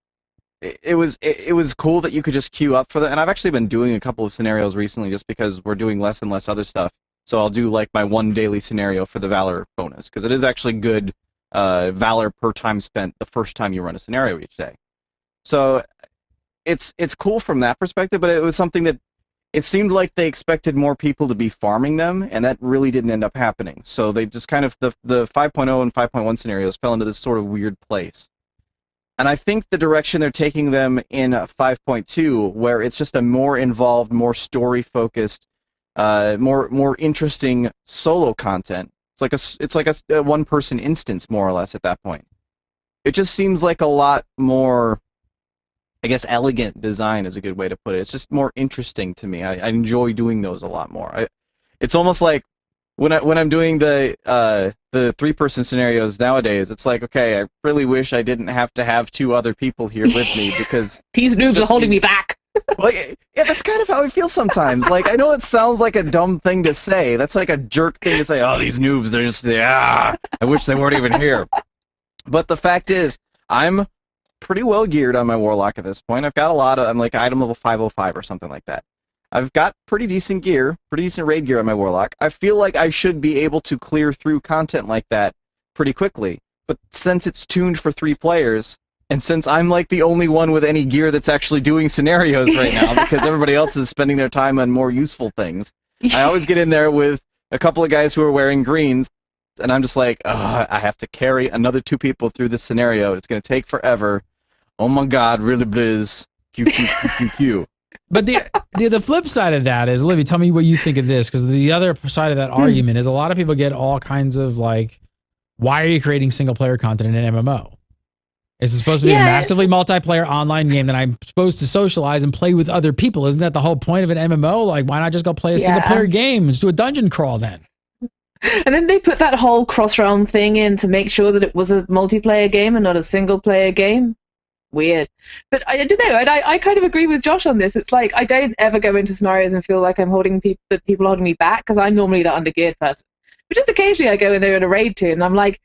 C: it was cool that you could just queue up for that. And I've actually been doing a couple of scenarios recently just because we're doing less and less other stuff. So I'll do like my one daily scenario for the Valor bonus, because it is actually good Valor per time spent the first time you run a scenario each day. So it's cool from that perspective, but it was something that it seemed like they expected more people to be farming them, and that really didn't end up happening. So they just kind of, the 5.0 and 5.1 scenarios fell into this sort of weird place. And I think the direction they're taking them in 5.2, where it's just a more involved, more story-focused, more interesting solo content. It's like a one-person instance, more or less, at that point. It just seems like a lot more, I guess, elegant design is a good way to put it. It's just more interesting to me. I enjoy doing those a lot more. It's almost like when I'm doing the 3-person scenarios nowadays, it's like, okay, I really wish I didn't have to have 2 other people here with me, because
D: these noobs are holding me back.
C: Like, yeah, that's kind of how I feel sometimes. Like, I know it sounds like a dumb thing to say. That's like a jerk thing to say. Oh, these noobs, they're just, I wish they weren't even here. But the fact is, I'm pretty well geared on my Warlock at this point. I've got I'm like item level 505 or something like that. I've got pretty decent gear, pretty decent raid gear on my Warlock. I feel like I should be able to clear through content like that pretty quickly. But since it's tuned for 3 players, and since I'm like the only one with any gear that's actually doing scenarios right now, because everybody else is spending their time on more useful things, I always get in there with a couple of guys who are wearing greens, and I'm just like, I have to carry another 2 people through this scenario. It's going to take forever. Oh my god, really, Blizz. Q.
A: But the flip side of that is, Olivia, tell me what you think of this, because the other side of that argument is a lot of people get all kinds of like, why are you creating single player content in an MMO? Is it supposed to be a massively multiplayer online game that I'm supposed to socialize and play with other people? Isn't that the whole point of an MMO? Like, why not just go play a single player game? Just do a dungeon crawl then.
D: And then they put that whole cross-realm thing in to make sure that it was a multiplayer game and not a single player game. Weird. But I don't know. I kind of agree with Josh on this. It's like, I don't ever go into scenarios and feel like I'm holding people are holding me back, because I'm normally the undergeared person. But just occasionally I go in there in a raid too, and I'm like,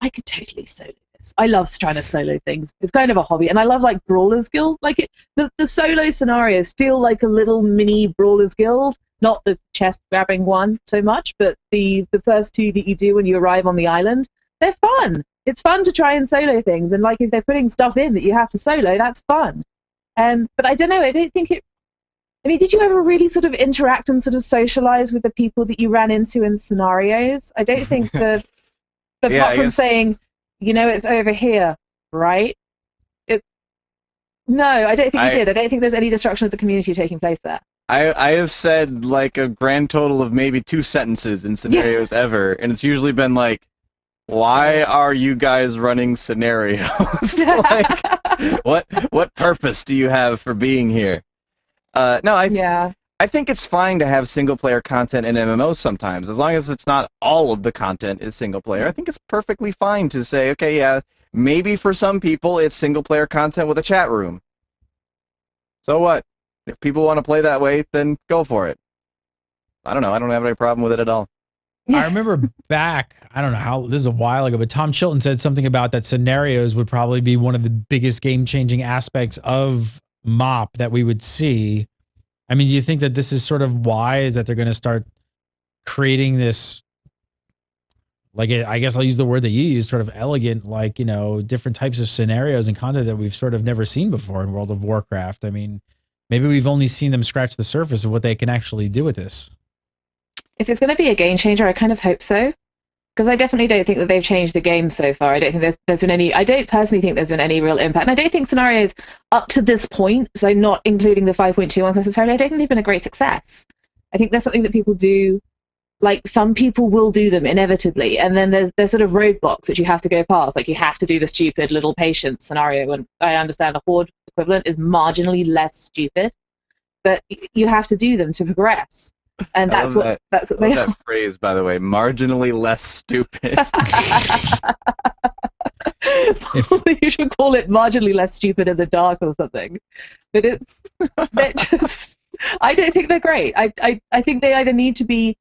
D: I could totally solo this. I love trying to solo things. It's kind of a hobby. And I love like Brawlers Guild. Like the solo scenarios feel like a little mini Brawlers Guild. Not the chest grabbing one so much, but the first 2 that you do when you arrive on the island, they're fun. It's fun to try and solo things, and like if they're putting stuff in that you have to solo, that's fun. But I don't know. I don't think it. I mean, did you ever really sort of interact and sort of socialize with the people that you ran into in scenarios? I don't think apart from saying, it's over here, right? No, I don't think he did. I don't think there's any destruction of the community taking place there.
C: I have said like a grand total of maybe 2 sentences in scenarios ever, and it's usually been like, why are you guys running scenarios? Like, what purpose do you have for being here? I think it's fine to have single player content in MMOs sometimes, as long as it's not all of the content is single player. I think it's perfectly fine to say, okay, yeah, maybe for some people it's single player content with a chat room. So what? If people want to play that way, then go for it. I don't know. I don't have any problem with it at all.
A: I remember back, I don't know how, this is a while ago, but Tom Chilton said something about that scenarios would probably be one of the biggest game-changing aspects of MOP that we would see. I mean, do you think that this is sort of wise that they're going to start creating this, like, I guess I'll use the word that you use, sort of elegant, like, different types of scenarios and content that we've sort of never seen before in World of Warcraft? I mean, maybe we've only seen them scratch the surface of what they can actually do with this.
D: If it's going to be a game changer, I kind of hope so. Because I definitely don't think that they've changed the game so far. I don't think there's been any. I don't personally think there's been any real impact. And I don't think scenarios up to this point, so not including the 5.2 ones necessarily, I don't think they've been a great success. I think there's something that people do, like some people will do them inevitably, and then there's sort of roadblocks that you have to go past. Like you have to do the stupid little patience scenario. And I understand the Horde equivalent is marginally less stupid, but you have to do them to progress. And that's what they
C: that phrase, by the way, marginally less stupid.
D: You should call it marginally less stupid in the dark or something. But they're just, I don't think they're great. I think they either need to be,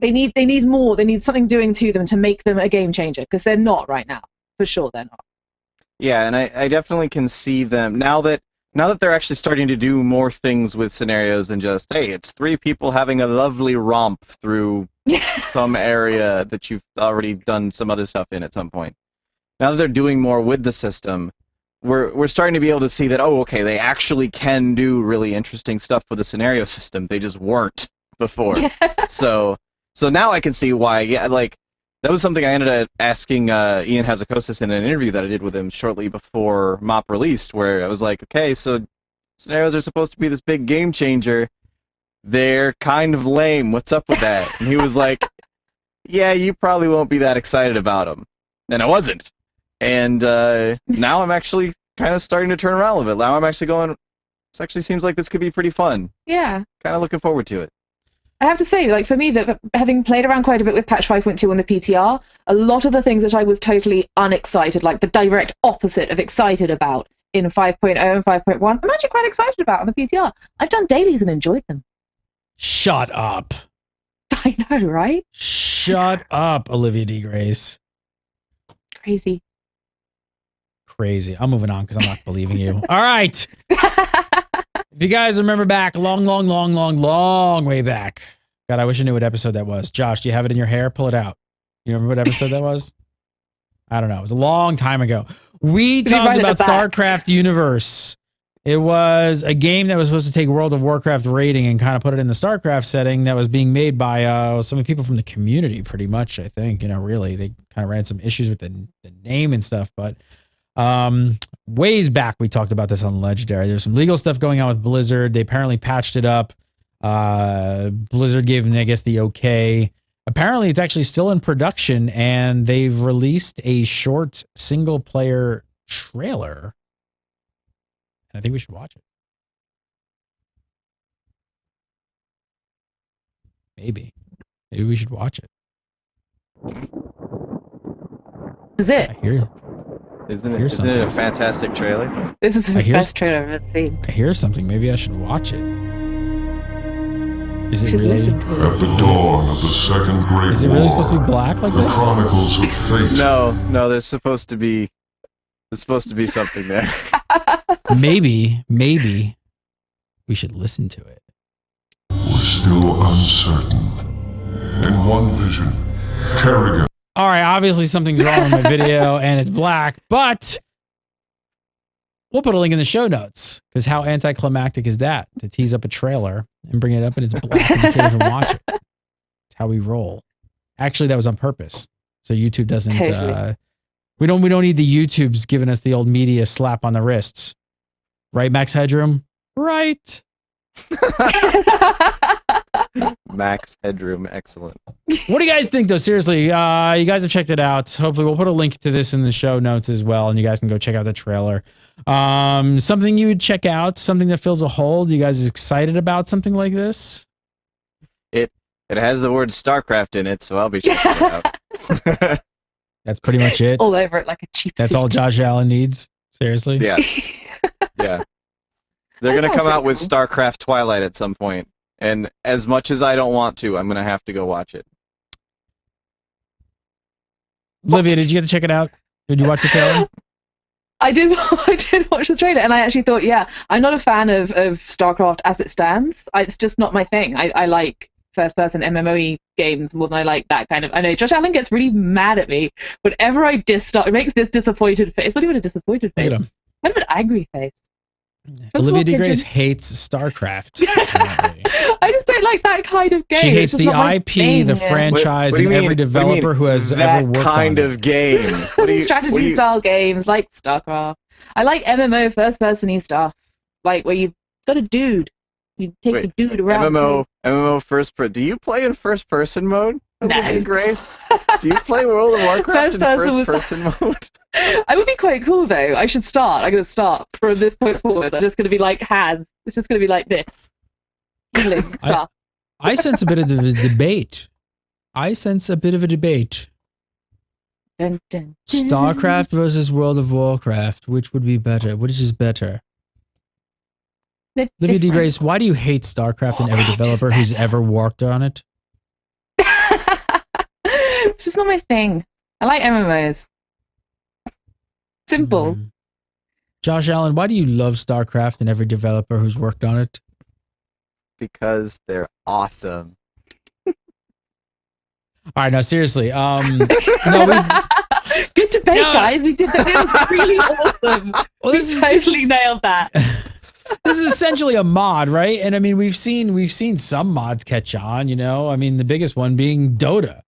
D: they need more, they need something doing to them to make them a game changer, because they're not right now. For sure they're not.
C: Yeah, and I definitely can see them now that they're actually starting to do more things with scenarios than just, hey, it's 3 people having a lovely romp through some area that you've already done some other stuff in at some point. Now that they're doing more with the system, we're starting to be able to see that, oh, okay, they actually can do really interesting stuff with the scenario system. They just weren't before. So now I can see why, like, that was something I ended up asking Ian Hazzikostas in an interview that I did with him shortly before MOP released, where I was like, okay, so scenarios are supposed to be this big game changer. They're kind of lame. What's up with that? And he was like, yeah, you probably won't be that excited about them. And I wasn't. And now I'm actually kind of starting to turn around a little bit. Now I'm actually going, this actually seems like this could be pretty fun.
D: Yeah.
C: Kind of looking forward to it.
D: I have to say, like, for me, that having played around quite a bit with patch 5.2 on the PTR, a lot of the things that I was totally unexcited, like the direct opposite of excited about in 5.0 and 5.1, I'm actually quite excited about on the PTR. I've done dailies and enjoyed them.
A: Shut up.
D: I know, right?
A: Shut up, Olivia D. Grace.
D: Crazy.
A: I'm moving on because I'm not believing you. All right. If you guys remember back, long way back. God, I wish I knew what episode that was. Josh, do you have it in your hair? Pull it out. You remember what episode that was? I don't know. It was a long time ago. We talked about StarCraft Universe. It was a game that was supposed to take World of Warcraft rating and kind of put it in the StarCraft setting that was being made by some people from the community, pretty much, I think. Really. They kind of ran some issues with the name and stuff, but ways back we talked about this on Legendary. There's some legal stuff going on with Blizzard. They apparently patched it up. Blizzard gave them, I guess, the okay. Apparently it's actually still in production, and they've released a short single player trailer. And I think we should watch it. Maybe we should watch it.
D: This is it.
A: I hear.
C: Isn't it a fantastic trailer?
D: This is the best trailer I've ever seen.
A: I hear something. Maybe I should watch it. Is it really?
D: Listen to it.
F: At the dawn of the Second Great War,
A: is it really supposed to be black like
F: the
A: this?
F: Chronicles of Fate.
C: No, there's supposed to be something there.
A: Maybe we should listen to it.
F: Was still uncertain. In one vision, Kerrigan.
A: All right, obviously something's wrong with my video and it's black, but we'll put a link in the show notes, because how anticlimactic is that to tease up a trailer and bring it up and it's black and you can't even watch it? It's how we roll. Actually, that was on purpose, so YouTube doesn't We don't need the YouTubes giving us the old media slap on the wrists. Right, Max Headroom? Right.
C: Max Headroom, excellent.
A: What do you guys think, though? Seriously, you guys have checked it out. Hopefully, we'll put a link to this in the show notes as well, and you guys can go check out the trailer. Something you would check out, something that fills a hole. You guys excited about something like this?
C: It has the word StarCraft in it, so I'll be checking it out.
A: That's pretty much it.
D: All over it like a cheap
A: That's
D: suit.
A: all Josh Allen needs. Seriously.
C: Yeah, yeah. They're
D: That
C: gonna
D: sounds
C: come out
D: pretty
C: with
D: cool.
C: StarCraft Twilight at some point, and as much as I don't want to, I'm gonna have to go watch it.
A: Olivia, did you get to check it out? Did you watch the trailer?
D: I did watch the trailer, and I actually thought, yeah, I'm not a fan of StarCraft as it stands. It's just not my thing. I like first-person MMOE games more than I like that kind of. I know Josh Allen gets really mad at me whenever I it makes this disappointed face. It's not even a disappointed
A: Look at
D: face.
A: him.
D: Kind of an angry face. First of
A: Olivia
D: all,
A: de Grace
D: Pigeon-
A: hates StarCraft. apparently.
D: I just don't like that kind of game.
A: She
D: It's
A: hates
D: just
A: the
D: not my
A: IP,
D: thing.
A: the franchise,
C: What do you
A: and
C: mean?
A: every
C: What do you mean,
A: developer who has
C: that
A: ever worked
C: kind
A: on
C: of
A: it.
C: game. What do you,
D: Strategy
C: what do you-
D: style games like StarCraft. I like MMO first person stuff, like where you've got a dude, you take
C: Wait,
D: a dude around.
C: MMO first person. Do you play in first person mode?
D: No.
C: Olivia Grace? Do you play World of Warcraft
D: First
C: in
D: person was-
C: first person mode?
D: I would be quite cool though. I should start. I'm going to start from this point forward. I'm just going to be like hands. It's just going to be like this. Healing stuff.
A: I sense a bit of a debate.
D: Dun, dun, dun.
A: StarCraft versus World of Warcraft. Which would be better? Which is better?
D: They're
A: Olivia de
D: different.
A: Grace, why do you hate StarCraft and every
D: Warcraft is
A: developer who's
D: better.
A: ever worked on it?
D: It's just not my thing. I like MMOs. Simple.
A: Hmm. Josh Allen, why do you love StarCraft and every developer who's worked on it?
C: Because they're awesome.
A: All right, no, seriously. No, we,
D: Good debate,
A: No.
D: guys. We did that. It was really awesome.
A: well,
D: We
A: this is,
D: totally nailed that.
A: this is essentially a mod, right? And I mean, we've seen some mods catch on. You know, I mean, the biggest one being Dota,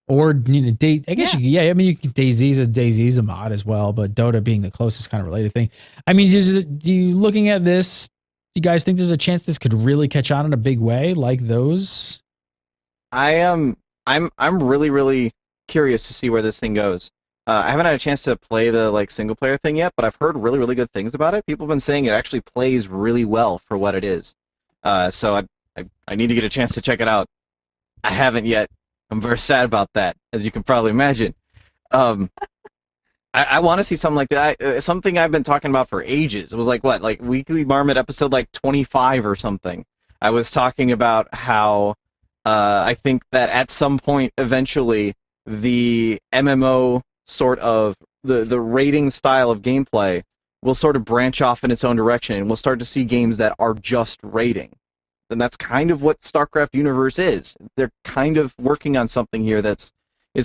A: or I guess I mean, DayZ's a mod as well, but Dota being the closest kind of related thing. I mean, do you looking at this? Do you guys think there's a chance this could really catch on in a big way, like those?
C: I'm really, really curious to see where this thing goes. I haven't had a chance to play the single player thing yet, but I've heard really, really good things about it. People have been saying it actually plays really well for what it is. So I need to get a chance to check it out. I haven't yet. I'm very sad about that, as you can probably imagine. I want to see something like that. Something I've been talking about for ages. It was like Weekly Marmot episode 25 or something. I was talking about how I think that at some point, eventually, the MMO sort of the rating style of gameplay will sort of branch off in its own direction, and we'll start to see games that are just rating. And that's kind of what StarCraft Universe is. They're kind of working on something here that's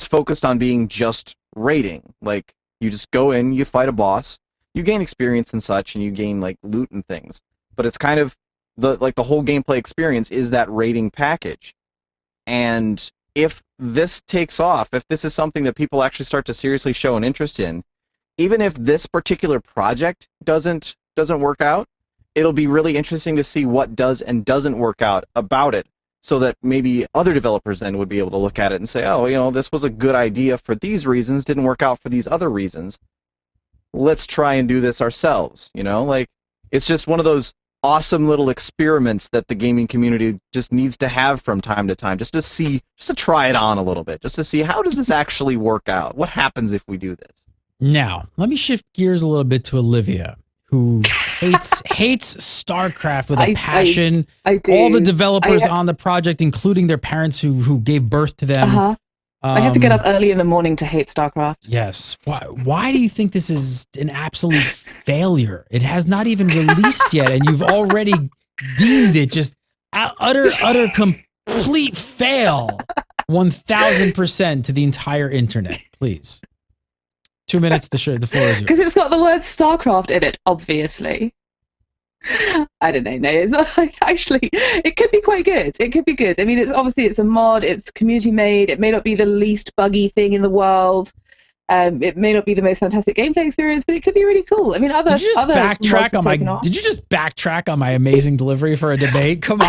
C: focused on being just rating. Like, you just go in, you fight a boss, you gain experience and such, and you gain loot and things. But it's kind of the whole gameplay experience is that rating package. And if this takes off, if this is something that people actually start to seriously show an interest in, even if this particular project doesn't work out, it'll be really interesting to see what does and doesn't work out about it, so that maybe other developers then would be able to look at it and say, oh, this was a good idea for these reasons, didn't work out for these other reasons. Let's try and do this ourselves, it's just one of those awesome little experiments that the gaming community just needs to have from time to time, just to try it on a little bit, just to see how does this actually work out? What happens if we do this?
A: Now, let me shift gears a little bit to Olivia, who hates StarCraft with a passion.
D: I do.
A: All the developers
D: I-
A: on the project, including their parents who gave birth to them.
D: Uh-huh. I have to get
A: Um,
D: up early in the morning to hate StarCraft.
A: Yes. Why do you think this is an absolute failure? It has not even released yet, and you've already deemed it just utter complete fail. 1,000% to the entire internet. Please. 2 minutes. The floor is yours.
D: Because it's got the word StarCraft in it, obviously. I don't know. No, it's not, actually, it could be quite good. It could be good. I mean, it's a mod. It's community made. It may not be the least buggy thing in the world. It may not be the most fantastic gameplay experience, but it could be really cool. I mean,
A: Did you just
D: other mods
A: backtrack
D: have
A: on my?
D: taken off.
A: Did you just backtrack on my amazing delivery for a debate? Come on!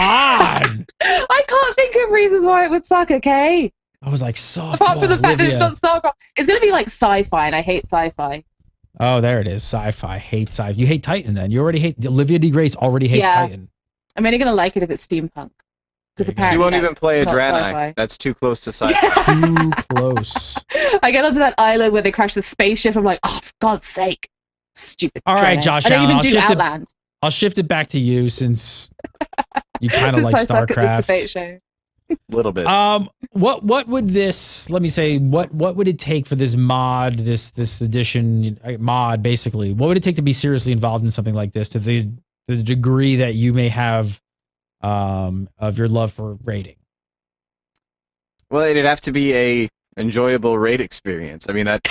D: I can't think of reasons why it would suck. Okay,
A: I was like softball.
D: apart from the fact that it's
A: Olivia.
D: not StarCraft, it's going to be like sci-fi, and I hate sci-fi.
A: Oh, there it is. Sci-fi. Hate sci. You hate Titan then. You already hate Olivia D. Grace. Already hates
D: Yeah.
A: Titan.
D: I'm only going to like it if it's steampunk, because
A: There you go.
D: apparently
C: She won't
D: that's
C: even play a
D: not
C: Draenei.
D: sci-fi.
C: That's too close to sci-fi.
A: Too close.
D: I get onto that island where they crash the spaceship. I'm like, oh, for God's sake, stupid.
A: All right,
D: Draenei.
A: Josh
D: I don't
A: Allen,
D: even
A: I'll
D: do
A: shift it-
D: Outland.
A: I'll shift it back to you since you kind of
D: Since
A: like
D: I suck at this debate
A: StarCraft.
D: show.
C: A little bit.
A: What would this? Let me say, what would it take for this mod, this edition mod, basically? What would it take to be seriously involved in something like this, to the degree that you may have of your love for raiding?
C: Well, it'd have to be a enjoyable raid experience. I mean, that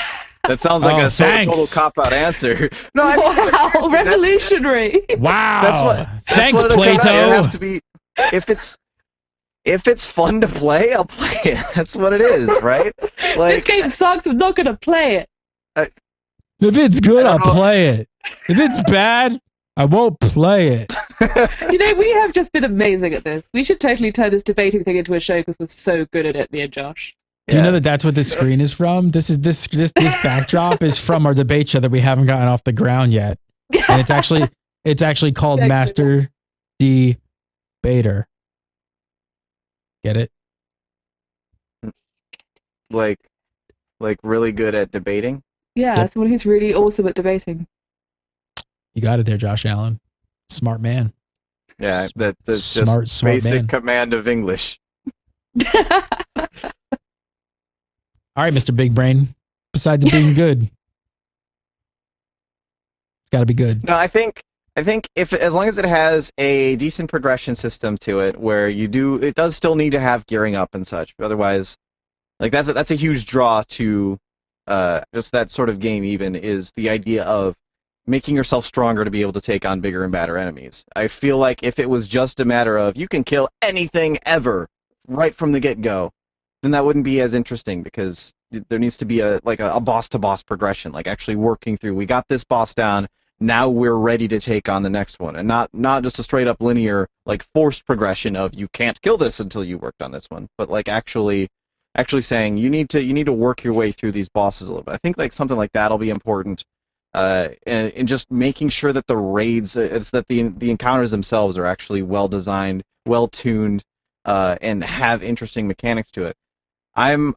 C: sounds like
A: Oh,
C: a sort of
A: thanks.
C: total cop-out answer. No, I mean, but
D: Wow,
C: seriously,
D: revolutionary.
A: Wow.
C: That's what.
A: Thanks,
C: what it'll come out. It'll
A: Plato.
C: have to be. If it's fun to play, I'll play it. That's what it is, right? Like,
D: This game sucks. I'm not going to play it.
A: If it's good,
C: I
A: I'll
C: don't know.
A: play it. If it's bad, I won't play it.
D: You know, we have just been amazing at this. We should totally turn this debating thing into a show because we're so good at it, me and Josh.
A: Do you
C: Yeah.
A: know that that's what this screen is from? This backdrop is from our debate show that we haven't gotten off the ground yet, and it's actually called
D: Yeah,
A: Master Debater. Get it?
C: like really good at debating.
D: Yeah,
A: Yep.
D: someone who's really awesome at debating.
A: You got it there, Josh Allen. Smart man.
C: Yeah, that's
A: Smart
C: just basic
A: man.
C: command of English.
A: All right, Mr. Big Brain. Besides it being good, it's got to be good.
C: No, I think if as long as it has a decent progression system to it, where it does still need to have gearing up and such. But otherwise, like that's a huge draw to just that sort of game. Even is the idea of making yourself stronger to be able to take on bigger and badder enemies. I feel like if it was just a matter of you can kill anything ever right from the get-go, then that wouldn't be as interesting, because there needs to be a boss-to-boss progression, like actually working through, we got this boss down, now we're ready to take on the next one, and not just a straight-up linear, like forced progression of you can't kill this until you worked on this one, but like actually saying you need to work your way through these bosses a little bit. I think like something like that'll be important. And just making sure that the raids, it's that the encounters themselves are actually well designed, well tuned, and have interesting mechanics to it. I'm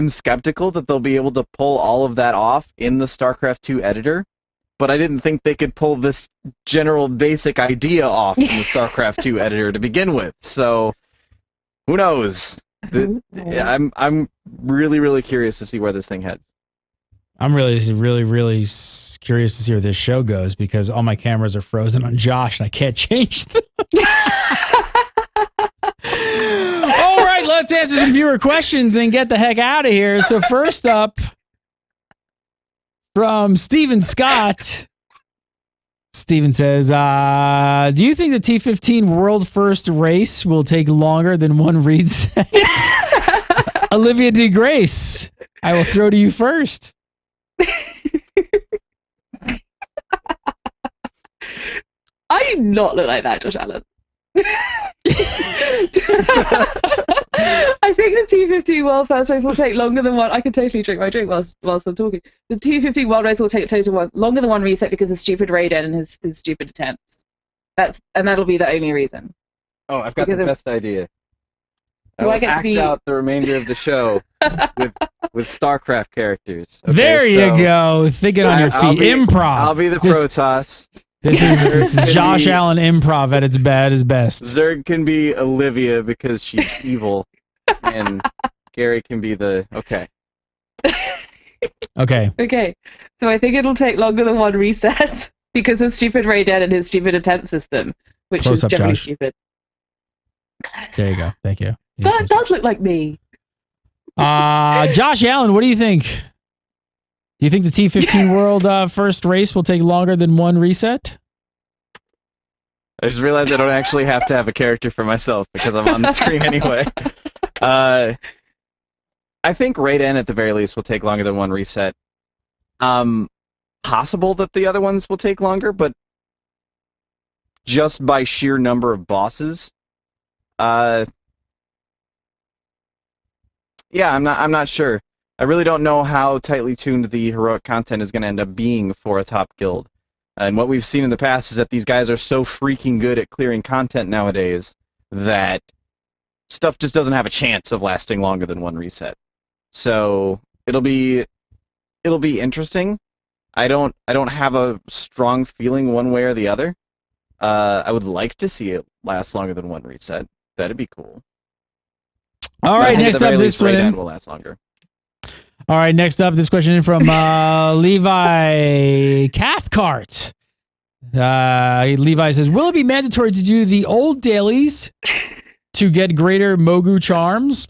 C: skeptical that they'll be able to pull all of that off in the StarCraft 2 editor, but I didn't think they could pull this general basic idea off in the StarCraft 2 editor to begin with. So who knows? I'm really, really curious to see where this thing heads.
A: I'm really curious to see where this show goes, because all my cameras are frozen on Josh and I can't change them. All right, let's answer some viewer questions and get the heck out of here. So first up, from Steven Scott. Steven says, do you think the T15 world first race will take longer than one reset? Olivia D. Grace, I will throw to you first.
D: I do not look like that, Josh Allen. I think the T15 World First Race will take longer than one. I can totally drink my drink whilst I'm talking. The T15 World Race will take longer than one reset because of stupid Raiden and his stupid attempts. That'll be the only reason.
C: Oh, I've got
D: Because
C: the
D: of-
C: best idea.
D: Do I get to
C: act
D: be-
C: out the remainder of the show with StarCraft characters. Okay,
A: There you
C: so
A: go. Thinking on your
C: I'll
A: feet.
C: be-
A: Improv.
C: I'll be the
A: This-
C: Protoss.
A: This is
C: Can
A: Josh
C: be-
A: Allen improv at its best.
C: Zerg can be Olivia because she's evil, and Gary can be the okay.
A: Okay.
D: Okay, so I think it'll take longer than one reset because of stupid Raiden and his stupid attempt system, which
A: Close
D: is
A: up,
D: generally
A: Josh.
D: stupid. Close.
A: There you go. Thank you.
D: That does look like me.
A: Josh Allen, what do you think? Do you think the T15 World first race will take longer than one reset?
C: I just realized I don't actually have to have a character for myself because I'm on the screen anyway. I think Raiden at the very least will take longer than one reset. Possible that the other ones will take longer, but just by sheer number of bosses, yeah, I'm not sure. I really don't know how tightly tuned the heroic content is going to end up being for a top guild. And what we've seen in the past is that these guys are so freaking good at clearing content nowadays that stuff just doesn't have a chance of lasting longer than one reset. So it'll be interesting. I don't have a strong feeling one way or the other. I would like to see it last longer than one reset. That'd be cool.
A: All right, next up, this one
C: will last longer.
A: All right, next up, this question from Levi Cathcart. Levi says, will it be mandatory to do the old dailies to get greater Mogu charms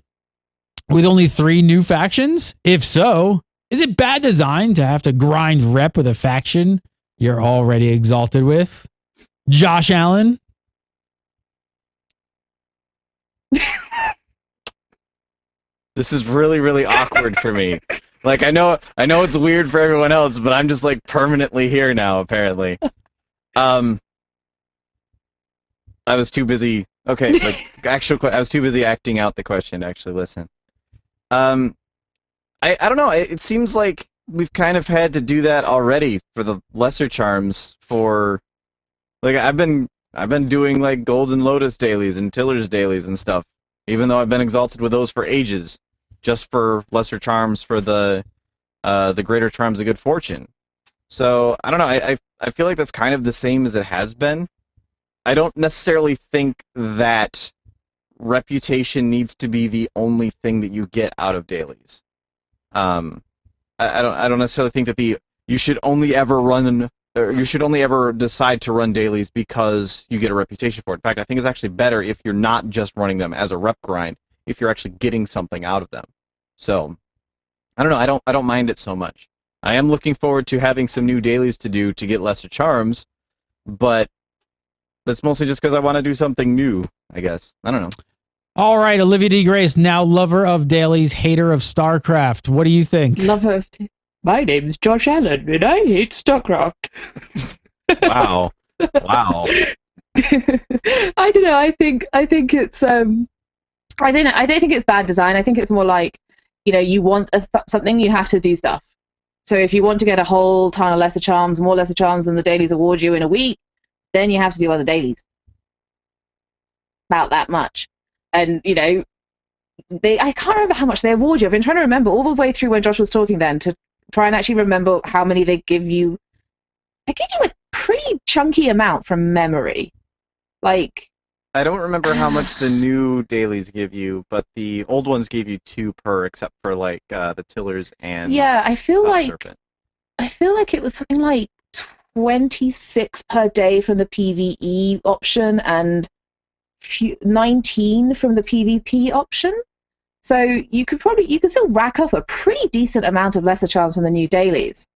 A: with only 3 new factions? If so, is it bad design to have to grind rep with a faction you're already exalted with? Josh Allen?
C: This is really, really awkward for me. Like, I know it's weird for everyone else, but I'm just like permanently here now, apparently. I was too busy. Okay, like I was too busy acting out the question to actually listen. I don't know. It seems like we've kind of had to do that already for the lesser charms. For like, I've been doing like Golden Lotus dailies and Tiller's dailies and stuff, even though I've been exalted with those for ages, just for lesser charms for the greater charms of good fortune. So I don't know. I feel like that's kind of the same as it has been. I don't necessarily think that reputation needs to be the only thing that you get out of dailies. I don't necessarily think that you should only ever decide to run dailies because you get a reputation for it. In fact, I think it's actually better if you're not just running them as a rep grind, if you're actually getting something out of them. So I don't know. I don't mind it so much. I am looking forward to having some new dailies to do to get lesser charms, but that's mostly just because I want to do something new, I guess. I don't know.
A: All right, Olivia D. Grace, now lover of dailies, hater of StarCraft. What do you think?
D: Lover of... My name's Josh Allen, and I hate StarCraft.
C: Wow. Wow.
D: I don't know. I think it's I don't think it's bad design. I think it's more like, you want something, you have to do stuff. So if you want to get a whole ton of lesser charms, more lesser charms than the dailies award you in a week, then you have to do other dailies. About that much. And I can't remember how much they award you. I've been trying to remember all the way through when Josh was talking then to try and actually remember how many they give you. They give you a pretty chunky amount from memory. Like,
C: I don't remember how much the new dailies give you, but the old ones gave you 2 per, except for like the Tillers and
D: I feel like
C: Serpent.
D: I feel like it was something like 26 per day from the PvE option and 19 from the PvP option. So you could still rack up a pretty decent amount of lesser charms from the new dailies.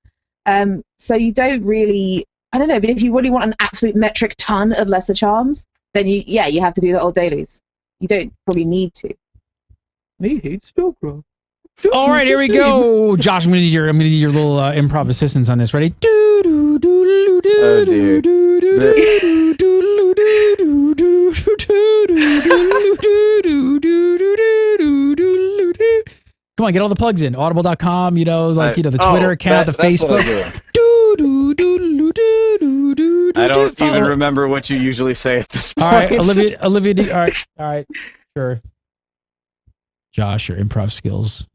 D: So you don't really, I don't know, but if you really want an absolute metric ton of lesser charms, then you have to do the old dailies. You don't probably need to. Me hate StarCraft.
A: All right, here we go. Josh, I'm gonna need your little improv assistance on this. Ready?
C: Oh, dear.
A: Come on, get all the plugs in. Audible.com, the Twitter account, the Facebook.
C: I don't even remember what you usually say at this point.
A: All right, Olivia D. All right, sure. Josh, your improv skills.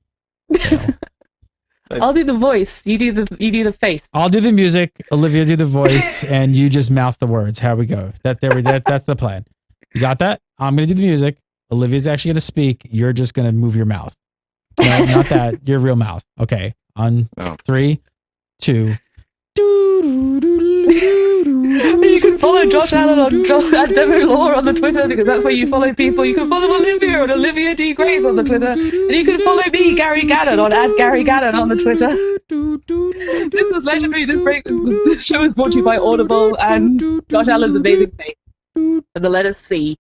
D: I'll do the voice. You do the face.
A: I'll do the music. Olivia do the voice, and you just mouth the words. Here we go. That's the plan. You got that? I'm gonna do the music. Olivia's actually gonna speak. You're just gonna move your mouth. No, not that. Your real mouth. Okay. On 3, 2.
D: You can follow Josh Allen at Demo Law on the Twitter, because that's where you follow people. You can follow Olivia on Olivia D. Grace on the Twitter. And you can follow me, Gary Gannon, on @GaryGannon on the Twitter. This was legendary. This show is brought to you by Audible and Josh Allen's amazing face. And the letter C.